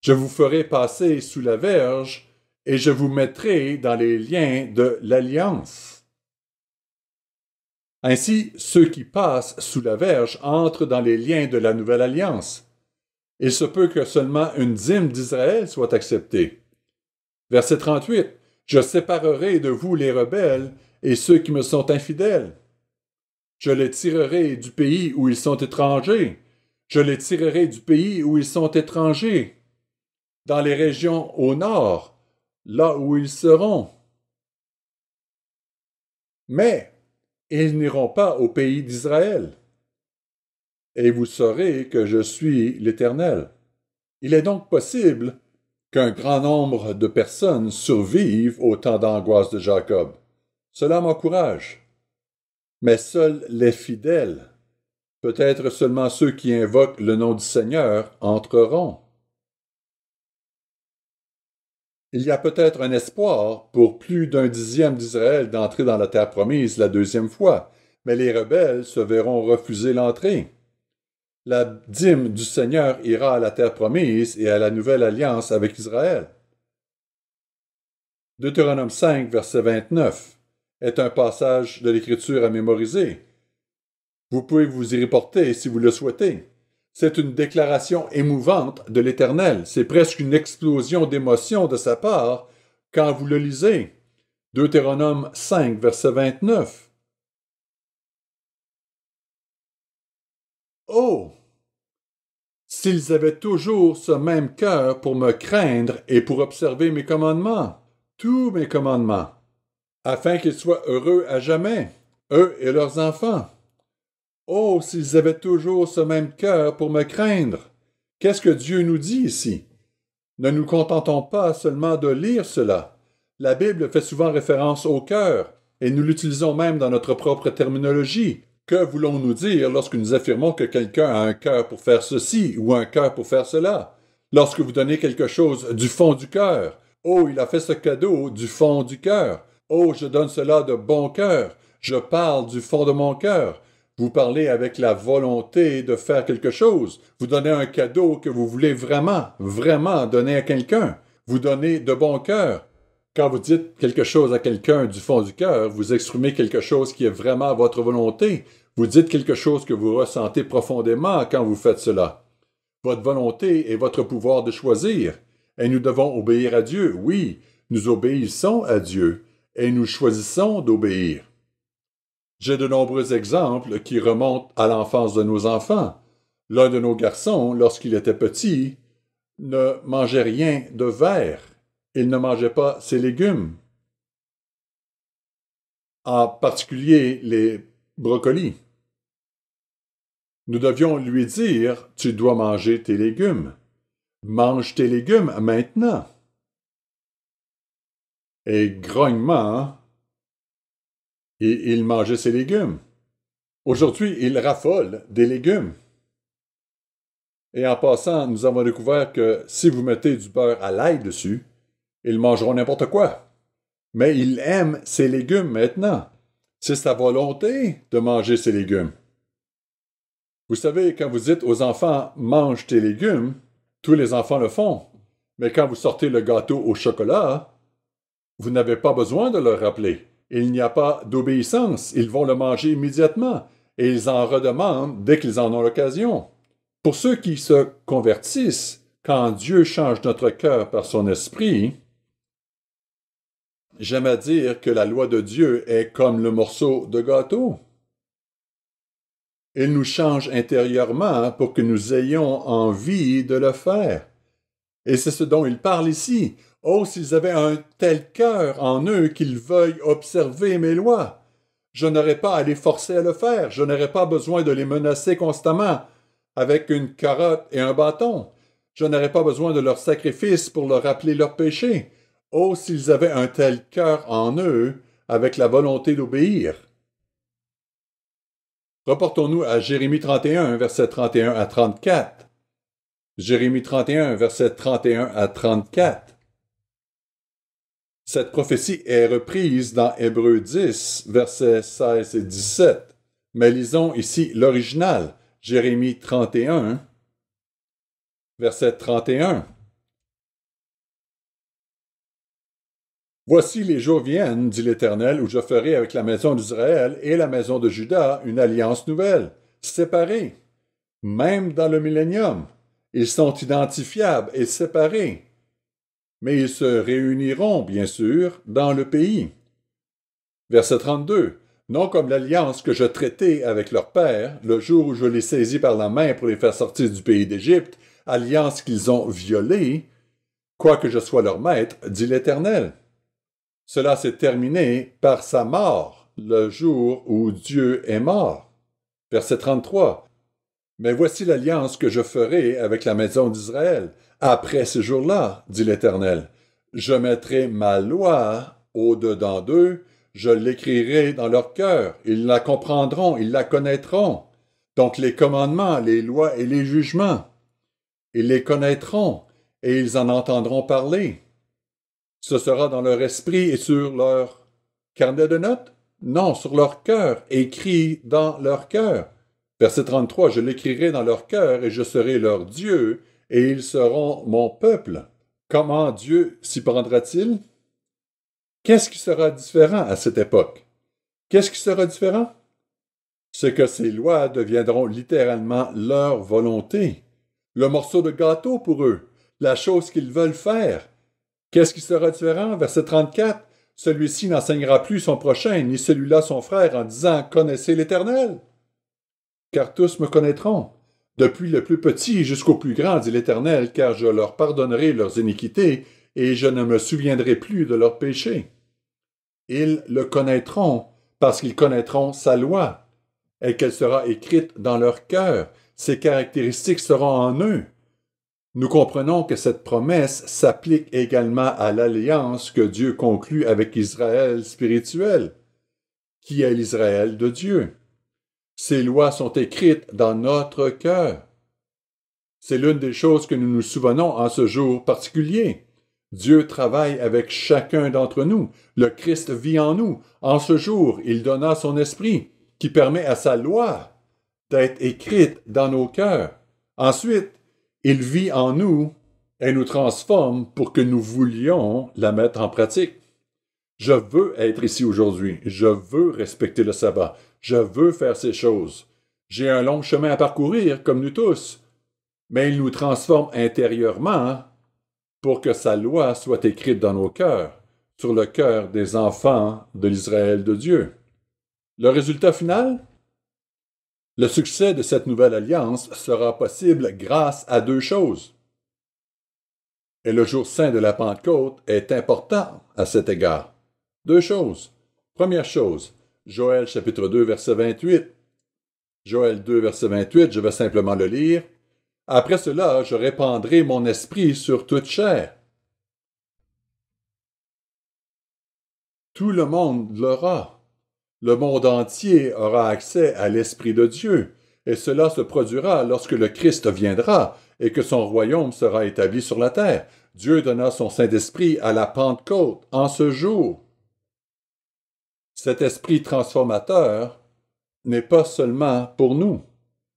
Je vous ferai passer sous la verge, et je vous mettrai dans les liens de l'alliance. Ainsi, ceux qui passent sous la verge entrent dans les liens de la nouvelle alliance. Il se peut que seulement une dîme d'Israël soit acceptée. Verset 38. Je séparerai de vous les rebelles et ceux qui me sont infidèles. Je les tirerai du pays où ils sont étrangers. Je les tirerai du pays où ils sont étrangers. Dans les régions au nord, là où ils seront. Mais ils n'iront pas au pays d'Israël. Et vous saurez que je suis l'Éternel. Il est donc possible qu'un grand nombre de personnes survivent au temps d'angoisse de Jacob. Cela m'encourage. Mais seuls les fidèles, peut-être seulement ceux qui invoquent le nom du Seigneur, entreront. Il y a peut-être un espoir pour plus d'un dixième d'Israël d'entrer dans la terre promise la deuxième fois, mais les rebelles se verront refuser l'entrée. La dîme du Seigneur ira à la terre promise et à la nouvelle alliance avec Israël. Deutéronome 5, verset 29, est un passage de l'Écriture à mémoriser. Vous pouvez vous y reporter si vous le souhaitez. C'est une déclaration émouvante de l'Éternel. C'est presque une explosion d'émotion de sa part quand vous le lisez. Deutéronome 5, verset 29. Oh! S'ils avaient toujours ce même cœur pour me craindre et pour observer mes commandements, tous mes commandements, afin qu'ils soient heureux à jamais, eux et leurs enfants. Oh, s'ils avaient toujours ce même cœur pour me craindre! Qu'est-ce que Dieu nous dit ici? Ne nous contentons pas seulement de lire cela. La Bible fait souvent référence au cœur, et nous l'utilisons même dans notre propre terminologie. Que voulons-nous dire lorsque nous affirmons que quelqu'un a un cœur pour faire ceci ou un cœur pour faire cela? Lorsque vous donnez quelque chose du fond du cœur, oh, il a fait ce cadeau du fond du cœur. Oh, je donne cela de bon cœur. Je parle du fond de mon cœur. Vous parlez avec la volonté de faire quelque chose. Vous donnez un cadeau que vous voulez vraiment, vraiment donner à quelqu'un. Vous donnez de bon cœur. Quand vous dites quelque chose à quelqu'un du fond du cœur, vous exprimez quelque chose qui est vraiment votre volonté. Vous dites quelque chose que vous ressentez profondément quand vous faites cela. Votre volonté est votre pouvoir de choisir. Et nous devons obéir à Dieu. Oui, nous obéissons à Dieu. Et nous choisissons d'obéir. J'ai de nombreux exemples qui remontent à l'enfance de nos enfants. L'un de nos garçons, lorsqu'il était petit, ne mangeait rien de vert. Il ne mangeait pas ses légumes, en particulier les brocolis. Nous devions lui dire, « Tu dois manger tes légumes. Mange tes légumes maintenant. » Et grognement, il mangeait ses légumes. Aujourd'hui, il raffole des légumes. Et en passant, nous avons découvert que si vous mettez du beurre à l'ail dessus, ils mangeront n'importe quoi. Mais il aime ses légumes maintenant. C'est sa volonté de manger ses légumes. Vous savez, quand vous dites aux enfants « mange tes légumes », tous les enfants le font. Mais quand vous sortez le gâteau au chocolat, vous n'avez pas besoin de leur rappeler. Il n'y a pas d'obéissance. Ils vont le manger immédiatement et ils en redemandent dès qu'ils en ont l'occasion. Pour ceux qui se convertissent, quand Dieu change notre cœur par son esprit, j'aime à dire que la loi de Dieu est comme le morceau de gâteau. Il nous change intérieurement pour que nous ayons envie de le faire. Et c'est ce dont il parle ici. Oh, s'ils avaient un tel cœur en eux qu'ils veuillent observer mes lois. Je n'aurais pas à les forcer à le faire. Je n'aurais pas besoin de les menacer constamment avec une carotte et un bâton. Je n'aurais pas besoin de leur sacrifice pour leur rappeler leurs péchés. Oh, s'ils avaient un tel cœur en eux avec la volonté d'obéir. Reportons-nous à Jérémie 31, versets 31 à 34. Jérémie 31, versets 31 à 34. Cette prophétie est reprise dans Hébreux 10, versets 16 et 17. Mais lisons ici l'original, Jérémie 31, verset 31. Voici les jours viennent, dit l'Éternel, où je ferai avec la maison d'Israël et la maison de Juda une alliance nouvelle, séparée, même dans le millénium. Ils sont identifiables et séparés. Mais ils se réuniront, bien sûr, dans le pays. Verset 32. Non comme l'alliance que je traitai avec leur père, le jour où je les saisis par la main pour les faire sortir du pays d'Égypte, alliance qu'ils ont violée, quoique je sois leur maître, dit l'Éternel. Cela s'est terminé par sa mort, le jour où Dieu est mort. Verset 33. Mais voici l'alliance que je ferai avec la maison d'Israël. Après ces jours-là, dit l'Éternel, je mettrai ma loi au-dedans d'eux, je l'écrirai dans leur cœur, ils la comprendront, ils la connaîtront. Donc les commandements, les lois et les jugements, ils les connaîtront et ils en entendront parler. Ce sera dans leur esprit et sur leur carnet de notes? Non, sur leur cœur, écrit dans leur cœur. Verset 33, je l'écrirai dans leur cœur et je serai leur Dieu et ils seront mon peuple. Comment Dieu s'y prendra-t-il? Qu'est-ce qui sera différent à cette époque? Qu'est-ce qui sera différent? C'est que ces lois deviendront littéralement leur volonté, le morceau de gâteau pour eux, la chose qu'ils veulent faire. Qu'est-ce qui sera différent? Verset 34, celui-ci n'enseignera plus son prochain, ni celui-là son frère, en disant « Connaissez l'Éternel ». Car tous me connaîtront, depuis le plus petit jusqu'au plus grand, dit l'Éternel, car je leur pardonnerai leurs iniquités, et je ne me souviendrai plus de leurs péchés. Ils le connaîtront, parce qu'ils connaîtront sa loi, et qu'elle sera écrite dans leur cœur. Ses caractéristiques seront en eux. Nous comprenons que cette promesse s'applique également à l'alliance que Dieu conclut avec Israël spirituel, qui est l'Israël de Dieu. Ces lois sont écrites dans notre cœur. C'est l'une des choses que nous nous souvenons en ce jour particulier. Dieu travaille avec chacun d'entre nous. Le Christ vit en nous. En ce jour, il donna son esprit, qui permet à sa loi d'être écrite dans nos cœurs. Ensuite, il vit en nous et nous transforme pour que nous voulions la mettre en pratique. Je veux être ici aujourd'hui. Je veux respecter le sabbat. Je veux faire ces choses. J'ai un long chemin à parcourir, comme nous tous. Mais il nous transforme intérieurement pour que sa loi soit écrite dans nos cœurs, sur le cœur des enfants de l'Israël de Dieu. Le résultat final? Le succès de cette nouvelle alliance sera possible grâce à deux choses. Et le jour saint de la Pentecôte est important à cet égard. Deux choses. Première chose, Joël chapitre 2, verset 28. Joël 2, verset 28, je vais simplement le lire. « Après cela, je répandrai mon esprit sur toute chair. » Tout le monde l'aura. Le monde entier aura accès à l'Esprit de Dieu, et cela se produira lorsque le Christ viendra et que son royaume sera établi sur la terre. Dieu donna son Saint-Esprit à la Pentecôte, en ce jour. Cet esprit transformateur n'est pas seulement pour nous.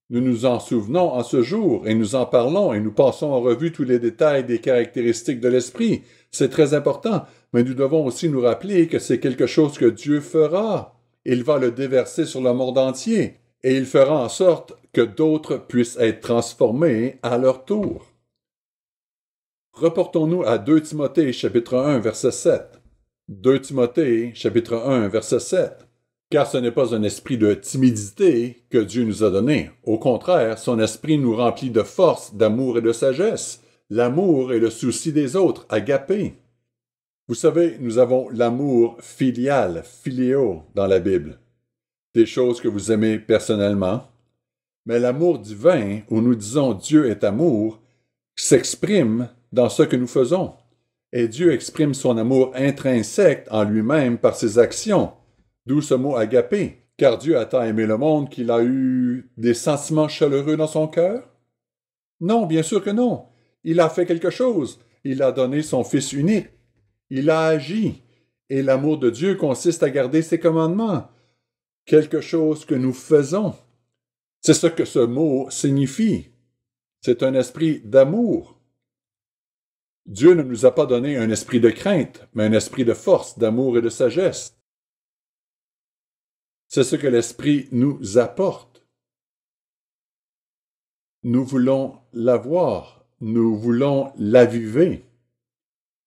Nous nous en souvenons en ce jour, et nous en parlons, et nous passons en revue tous les détails des caractéristiques de l'esprit. C'est très important, mais nous devons aussi nous rappeler que c'est quelque chose que Dieu fera. Il va le déverser sur le monde entier, et il fera en sorte que d'autres puissent être transformés à leur tour. Reportons-nous à 2 Timothée, chapitre 1, verset 7. 2 Timothée, chapitre 1, verset 7. Car ce n'est pas un esprit de timidité que Dieu nous a donné. Au contraire, son esprit nous remplit de force, d'amour et de sagesse. L'amour est le souci des autres, agapé. Vous savez, nous avons l'amour filial, philéo, dans la Bible. Des choses que vous aimez personnellement. Mais l'amour divin, où nous disons Dieu est amour, s'exprime dans ce que nous faisons. Et Dieu exprime son amour intrinsèque en lui-même par ses actions. D'où ce mot agapé, car Dieu a tant aimé le monde qu'il a eu des sentiments chaleureux dans son cœur? Non, bien sûr que non. Il a fait quelque chose. Il a donné son Fils unique. Il a agi. Et l'amour de Dieu consiste à garder ses commandements. Quelque chose que nous faisons. C'est ce que ce mot signifie. C'est un esprit d'amour. Dieu ne nous a pas donné un esprit de crainte, mais un esprit de force, d'amour et de sagesse. C'est ce que l'Esprit nous apporte. Nous voulons l'avoir, nous voulons l'aviver.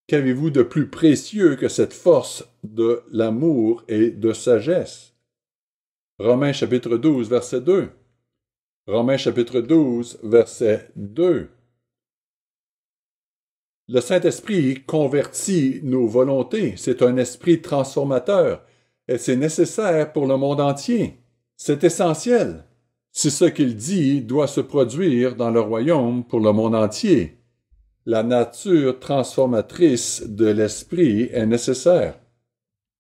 Qu'avez-vous de plus précieux que cette force de l'amour et de sagesse? Romains chapitre 12, verset 2. Romains chapitre 12, verset 2. Le Saint-Esprit convertit nos volontés. C'est un esprit transformateur. Et c'est nécessaire pour le monde entier. C'est essentiel. Si ce qu'il dit doit se produire dans le royaume pour le monde entier, la nature transformatrice de l'esprit est nécessaire.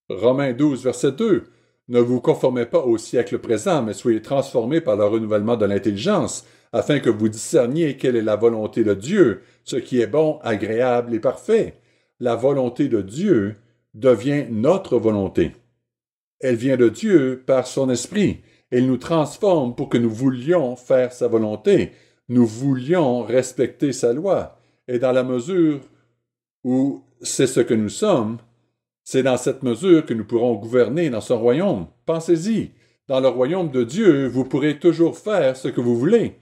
Romains 12, verset 2. Ne vous conformez pas au siècle présent, mais soyez transformés par le renouvellement de l'intelligence, afin que vous discerniez quelle est la volonté de Dieu, ce qui est bon, agréable et parfait. La volonté de Dieu devient notre volonté. Elle vient de Dieu par son esprit. Elle nous transforme pour que nous voulions faire sa volonté. Nous voulions respecter sa loi. Et dans la mesure où c'est ce que nous sommes, c'est dans cette mesure que nous pourrons gouverner dans son royaume. Pensez-y, dans le royaume de Dieu, vous pourrez toujours faire ce que vous voulez.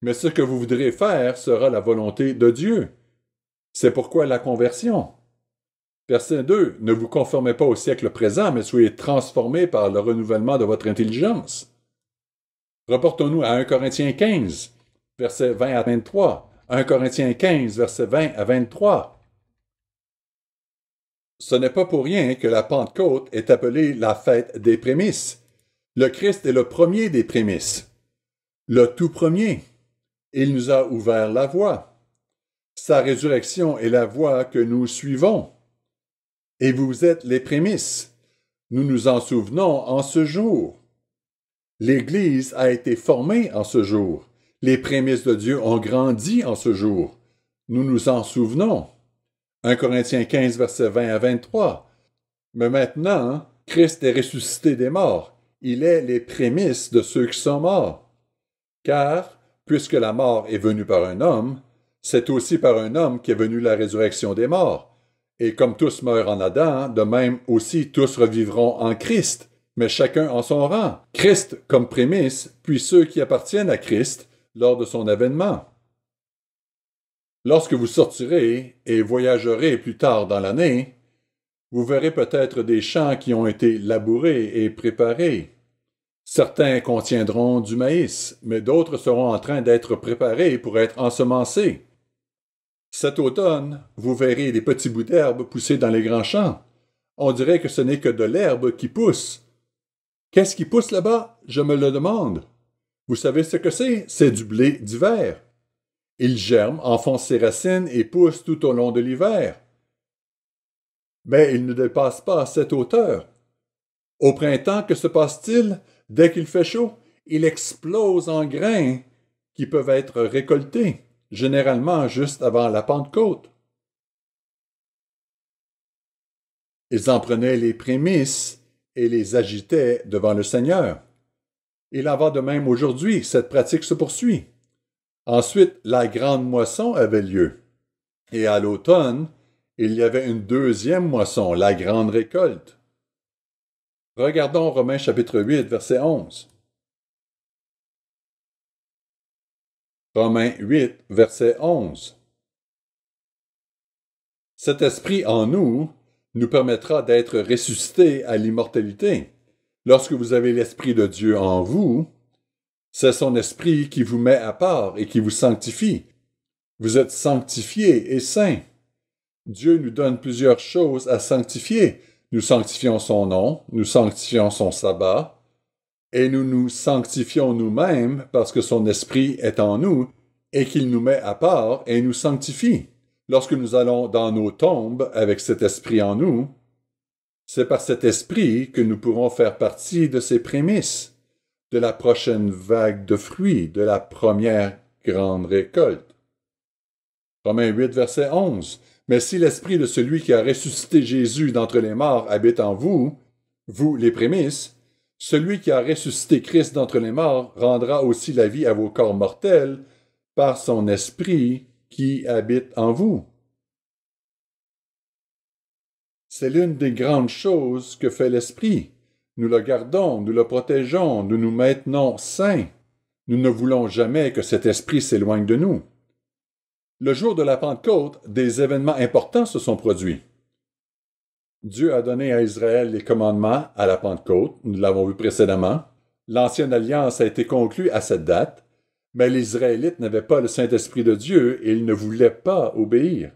Mais ce que vous voudrez faire sera la volonté de Dieu. C'est pourquoi la conversion. Verset 2. Ne vous conformez pas au siècle présent, mais soyez transformés par le renouvellement de votre intelligence. Reportons-nous à 1 Corinthiens 15, versets 20 à 23. 1 Corinthiens 15, versets 20 à 23. Ce n'est pas pour rien que la Pentecôte est appelée la fête des prémices. Le Christ est le premier des prémices, le tout premier. Il nous a ouvert la voie. Sa résurrection est la voie que nous suivons. Et vous êtes les prémices. Nous nous en souvenons en ce jour. L'Église a été formée en ce jour. Les prémices de Dieu ont grandi en ce jour. Nous nous en souvenons. 1 Corinthiens 15, versets 20 à 23. Mais maintenant, Christ est ressuscité des morts. Il est les prémices de ceux qui sont morts. Car, puisque la mort est venue par un homme, c'est aussi par un homme qu'est venue la résurrection des morts. Et comme tous meurent en Adam, de même aussi tous revivront en Christ, mais chacun en son rang. Christ comme prémisse, puis ceux qui appartiennent à Christ lors de son avènement. Lorsque vous sortirez et voyagerez plus tard dans l'année, vous verrez peut-être des champs qui ont été labourés et préparés. Certains contiendront du maïs, mais d'autres seront en train d'être préparés pour être ensemencés. Cet automne, vous verrez des petits bouts d'herbe pousser dans les grands champs. On dirait que ce n'est que de l'herbe qui pousse. Qu'est-ce qui pousse là-bas? Je me le demande. Vous savez ce que c'est? C'est du blé d'hiver. Il germe, enfonce ses racines et pousse tout au long de l'hiver. Mais il ne dépasse pas cette hauteur. Au printemps, que se passe-t-il? Dès qu'il fait chaud, il explose en grains qui peuvent être récoltés, généralement juste avant la Pentecôte. Ils en prenaient les prémices et les agitaient devant le Seigneur. Il en va de même aujourd'hui, cette pratique se poursuit. Ensuite, la grande moisson avait lieu. Et à l'automne, il y avait une deuxième moisson, la grande récolte. Regardons Romains chapitre 8, verset 11. Romains 8, verset 11. Cet esprit en nous permettra d'être ressuscités à l'immortalité. Lorsque vous avez l'Esprit de Dieu en vous, c'est son esprit qui vous met à part et qui vous sanctifie. Vous êtes sanctifiés et saints. Dieu nous donne plusieurs choses à sanctifier. Nous sanctifions son nom, nous sanctifions son sabbat, et nous nous sanctifions nous-mêmes parce que son esprit est en nous et qu'il nous met à part et nous sanctifie. Lorsque nous allons dans nos tombes avec cet esprit en nous, c'est par cet esprit que nous pourrons faire partie de ces prémices, de la prochaine vague de fruits, de la première grande récolte. Romains 8, verset 11. Mais si l'esprit de celui qui a ressuscité Jésus d'entre les morts habite en vous, vous les prémices, celui qui a ressuscité Christ d'entre les morts rendra aussi la vie à vos corps mortels par son esprit qui habite en vous. C'est l'une des grandes choses que fait l'Esprit. Nous le gardons, nous le protégeons, nous nous maintenons saints. Nous ne voulons jamais que cet esprit s'éloigne de nous. Le jour de la Pentecôte, des événements importants se sont produits. Dieu a donné à Israël les commandements à la Pentecôte, nous l'avons vu précédemment. L'Ancienne Alliance a été conclue à cette date, mais les Israélites n'avaient pas le Saint-Esprit de Dieu et ils ne voulaient pas obéir.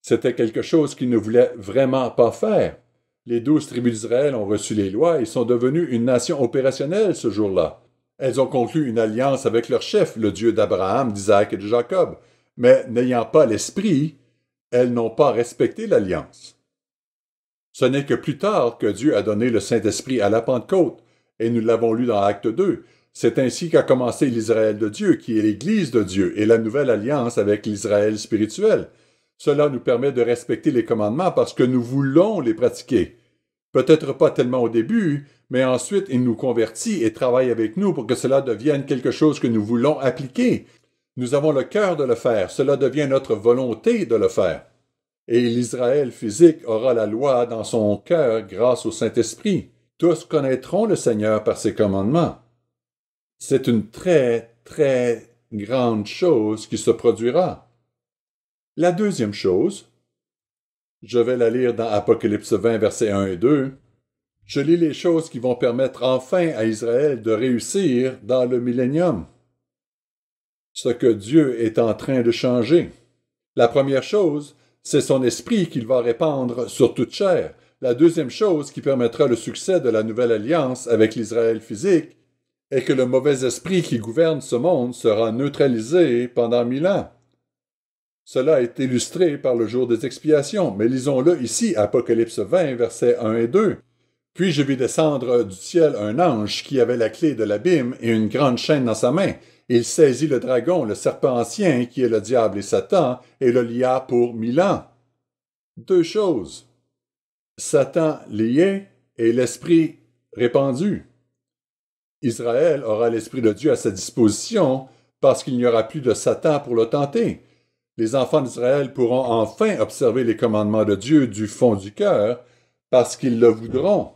C'était quelque chose qu'ils ne voulaient vraiment pas faire. Les 12 tribus d'Israël ont reçu les lois et sont devenues une nation opérationnelle ce jour-là. Elles ont conclu une alliance avec leur chef, le Dieu d'Abraham, d'Isaac et de Jacob. Mais n'ayant pas l'Esprit, elles n'ont pas respecté l'alliance. Ce n'est que plus tard que Dieu a donné le Saint-Esprit à la Pentecôte, et nous l'avons lu dans Acte 2. C'est ainsi qu'a commencé l'Israël de Dieu, qui est l'Église de Dieu, et la nouvelle alliance avec l'Israël spirituel. Cela nous permet de respecter les commandements parce que nous voulons les pratiquer. Peut-être pas tellement au début, mais ensuite il nous convertit et travaille avec nous pour que cela devienne quelque chose que nous voulons appliquer. Nous avons le cœur de le faire, cela devient notre volonté de le faire. Et l'Israël physique aura la loi dans son cœur grâce au Saint-Esprit. Tous connaîtront le Seigneur par ses commandements. C'est une très, très grande chose qui se produira. La deuxième chose, je vais la lire dans Apocalypse 20, versets 1 et 2. Je lis les choses qui vont permettre enfin à Israël de réussir dans le millénium. Ce que Dieu est en train de changer. La première chose, c'est son esprit qu'il va répandre sur toute chair. La deuxième chose qui permettra le succès de la nouvelle alliance avec l'Israël physique est que le mauvais esprit qui gouverne ce monde sera neutralisé pendant 1000 ans. Cela est illustré par le jour des expiations, mais lisons-le ici, Apocalypse 20, versets 1 et 2. Puis je vis descendre du ciel un ange qui avait la clé de l'abîme et une grande chaîne dans sa main. Il saisit le dragon, le serpent ancien, qui est le diable et Satan, et le lia pour 1000 ans. Deux choses. Satan lié et l'esprit répandu. Israël aura l'Esprit de Dieu à sa disposition parce qu'il n'y aura plus de Satan pour le tenter. Les enfants d'Israël pourront enfin observer les commandements de Dieu du fond du cœur parce qu'ils le voudront.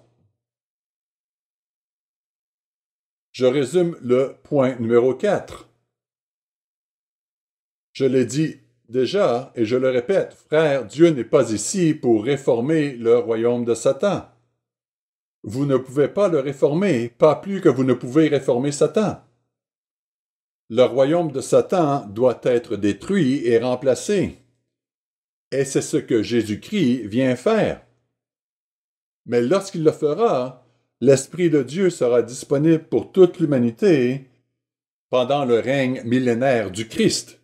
Je résume le point numéro 4. Je l'ai dit déjà et je le répète, frère, Dieu n'est pas ici pour réformer le royaume de Satan. Vous ne pouvez pas le réformer, pas plus que vous ne pouvez réformer Satan. Le royaume de Satan doit être détruit et remplacé. Et c'est ce que Jésus-Christ vient faire. Mais lorsqu'il le fera, l'Esprit de Dieu sera disponible pour toute l'humanité pendant le règne millénaire du Christ.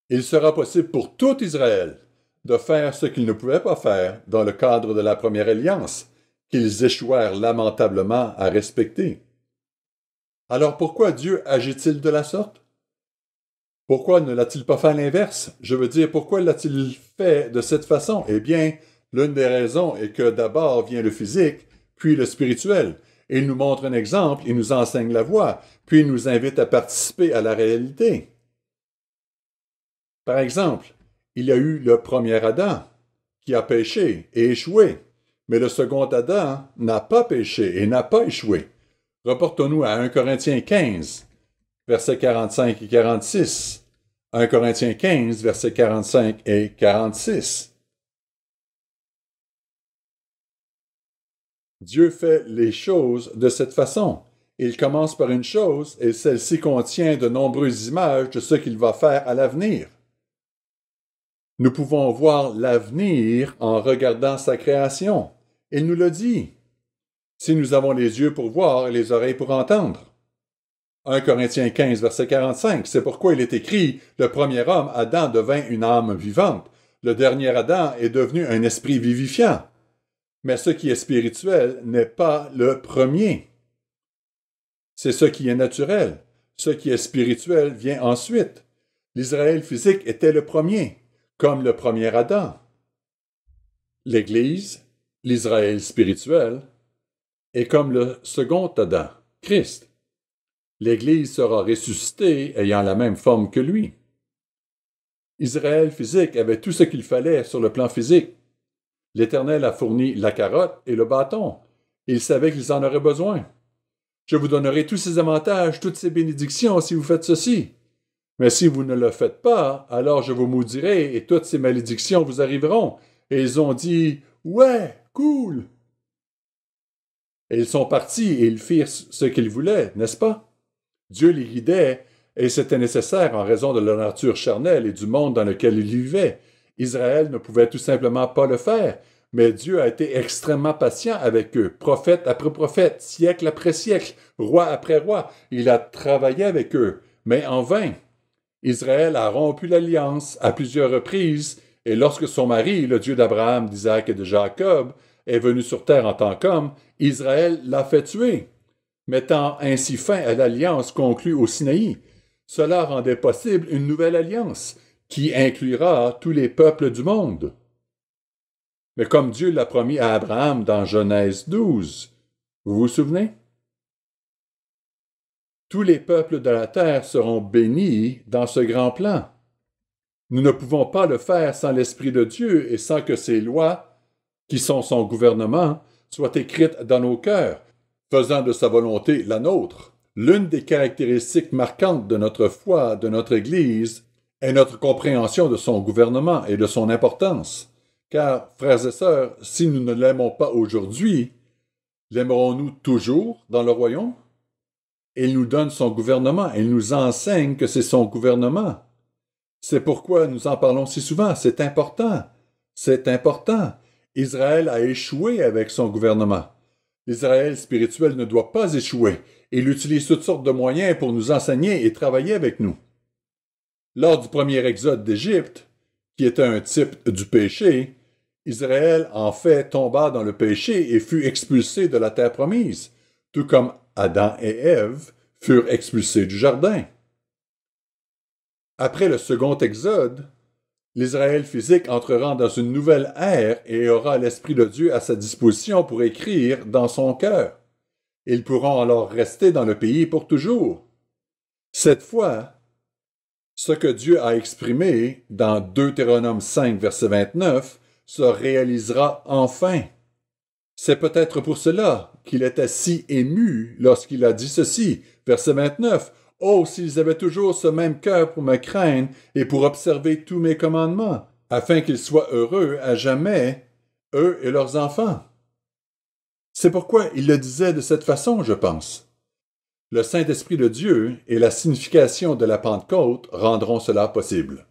Il sera possible pour tout Israël de faire ce qu'ils ne pouvaient pas faire dans le cadre de la première alliance, qu'ils échouèrent lamentablement à respecter. Alors pourquoi Dieu agit-il de la sorte? Pourquoi ne l'a-t-il pas fait à l'inverse? Je veux dire, pourquoi l'a-t-il fait de cette façon? Eh bien, l'une des raisons est que d'abord vient le physique, puis le spirituel. Il nous montre un exemple, il nous enseigne la voie, puis il nous invite à participer à la réalité. Par exemple, il y a eu le premier Adam qui a péché et échoué, mais le second Adam n'a pas péché et n'a pas échoué. Reportons-nous à 1 Corinthiens 15, versets 45 et 46. 1 Corinthiens 15, versets 45 et 46. Dieu fait les choses de cette façon. Il commence par une chose et celle-ci contient de nombreuses images de ce qu'il va faire à l'avenir. Nous pouvons voir l'avenir en regardant sa création. Il nous le dit. Si nous avons les yeux pour voir et les oreilles pour entendre. 1 Corinthiens 15, verset 45, c'est pourquoi il est écrit « Le premier homme, Adam, devint une âme vivante. Le dernier Adam est devenu un esprit vivifiant. » Mais ce qui est spirituel n'est pas le premier. C'est ce qui est naturel. Ce qui est spirituel vient ensuite. L'Israël physique était le premier, comme le premier Adam. L'Église, l'Israël spirituel, est comme le second Adam, Christ. L'Église sera ressuscitée ayant la même forme que lui. Israël physique avait tout ce qu'il fallait sur le plan physique. L'Éternel a fourni la carotte et le bâton. Il savait qu'ils en auraient besoin. Je vous donnerai tous ces avantages, toutes ces bénédictions si vous faites ceci. Mais si vous ne le faites pas, alors je vous maudirai et toutes ces malédictions vous arriveront. Et ils ont dit « Ouais, cool !» Et ils sont partis et ils firent ce qu'ils voulaient, n'est-ce pas? Dieu les guidait et c'était nécessaire en raison de leur nature charnelle et du monde dans lequel ils vivaient. Israël ne pouvait tout simplement pas le faire, mais Dieu a été extrêmement patient avec eux, prophète après prophète, siècle après siècle, roi après roi. Il a travaillé avec eux, mais en vain. Israël a rompu l'alliance à plusieurs reprises, et lorsque son mari, le Dieu d'Abraham, d'Isaac et de Jacob, est venu sur terre en tant qu'homme, Israël l'a fait tuer, mettant ainsi fin à l'alliance conclue au Sinaï. Cela rendait possible une nouvelle alliance, qui inclura tous les peuples du monde. Mais comme Dieu l'a promis à Abraham dans Genèse 12, vous vous souvenez? Tous les peuples de la terre seront bénis dans ce grand plan. Nous ne pouvons pas le faire sans l'Esprit de Dieu et sans que ses lois, qui sont son gouvernement, soient écrites dans nos cœurs, faisant de sa volonté la nôtre. L'une des caractéristiques marquantes de notre foi, de notre Église, est notre compréhension de son gouvernement et de son importance. Car, frères et sœurs, si nous ne l'aimons pas aujourd'hui, l'aimerons-nous toujours dans le royaume? Il nous donne son gouvernement, il nous enseigne que c'est son gouvernement. C'est pourquoi nous en parlons si souvent, c'est important. C'est important. Israël a échoué avec son gouvernement. L'Israël spirituel ne doit pas échouer. Il utilise toutes sortes de moyens pour nous enseigner et travailler avec nous. Lors du premier exode d'Égypte, qui était un type du péché, Israël en fait tomba dans le péché et fut expulsé de la terre promise, tout comme Adam et Ève furent expulsés du jardin. Après le second exode, l'Israël physique entrera dans une nouvelle ère et aura l'Esprit de Dieu à sa disposition pour écrire dans son cœur. Ils pourront alors rester dans le pays pour toujours. Cette fois, ce que Dieu a exprimé dans Deutéronome 5, verset 29, se réalisera enfin. C'est peut-être pour cela qu'il était si ému lorsqu'il a dit ceci, verset 29. « Oh, s'ils avaient toujours ce même cœur pour me craindre et pour observer tous mes commandements, afin qu'ils soient heureux à jamais, eux et leurs enfants. » C'est pourquoi il le disait de cette façon, je pense. Le Saint-Esprit de Dieu et la signification de la Pentecôte rendront cela possible.